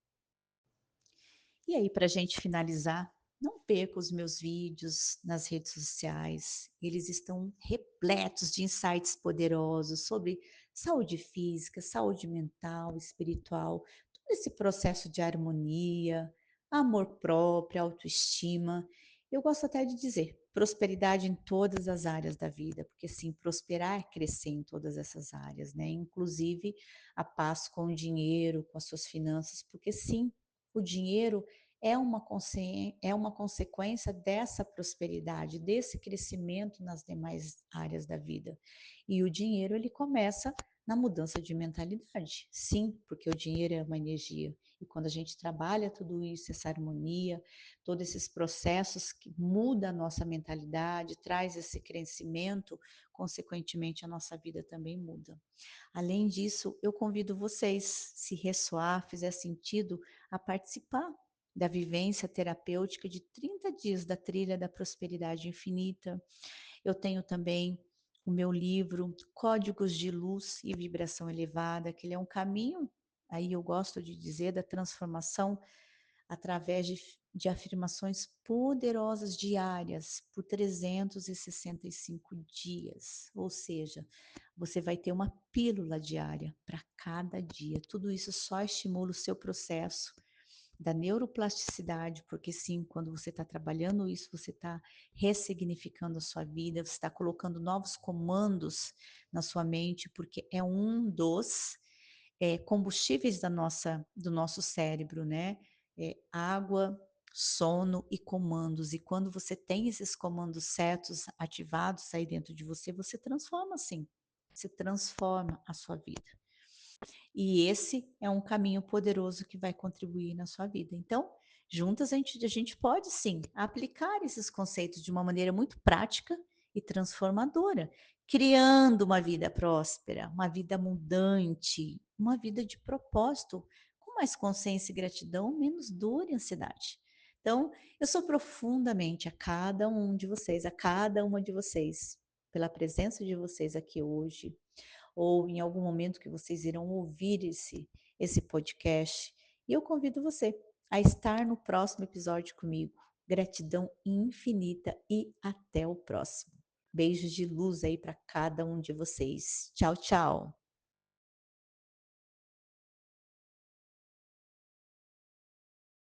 E aí, para a gente finalizar, não perca os meus vídeos nas redes sociais. Eles estão repletos de insights poderosos sobre saúde física, saúde mental, espiritual, todo esse processo de harmonia, amor próprio, autoestima. Eu gosto até de dizer prosperidade em todas as áreas da vida, porque sim, prosperar é crescer em todas essas áreas, né? Inclusive a paz com o dinheiro, com as suas finanças, porque sim, o dinheiro é uma consequência dessa prosperidade, desse crescimento nas demais áreas da vida. E o dinheiro, ele começa na mudança de mentalidade. Sim, porque o dinheiro é uma energia. E quando a gente trabalha tudo isso, essa harmonia, todos esses processos que muda a nossa mentalidade, traz esse crescimento, consequentemente a nossa vida também muda. Além disso, eu convido vocês, se ressoar, fizer sentido, a participar da vivência terapêutica de 30 dias da Trilha da Prosperidade Infinita. Eu tenho também o meu livro Códigos de Luz e Vibração Elevada, que ele é um caminho, aí eu gosto de dizer, da transformação através de afirmações poderosas diárias por 365 dias. Ou seja, você vai ter uma pílula diária para cada dia. Tudo isso só estimula o seu processo da neuroplasticidade, porque sim, quando você está trabalhando isso, você está ressignificando a sua vida, você está colocando novos comandos na sua mente, porque é um dos combustíveis do nosso cérebro, né? Água, sono e comandos. E quando você tem esses comandos certos ativados aí dentro de você, você transforma sim. Você transforma a sua vida. E esse é um caminho poderoso que vai contribuir na sua vida. Então, juntas a gente pode sim aplicar esses conceitos de uma maneira muito prática e transformadora, criando uma vida próspera, uma vida abundante, uma vida de propósito, com mais consciência e gratidão, menos dor e ansiedade. Então, eu sou profundamente a cada um de vocês, a cada uma de vocês, pela presença de vocês aqui hoje, ou em algum momento que vocês irão ouvir esse podcast. E eu convido você a estar no próximo episódio comigo. Gratidão infinita e até o próximo. Beijos de luz aí para cada um de vocês. Tchau, tchau.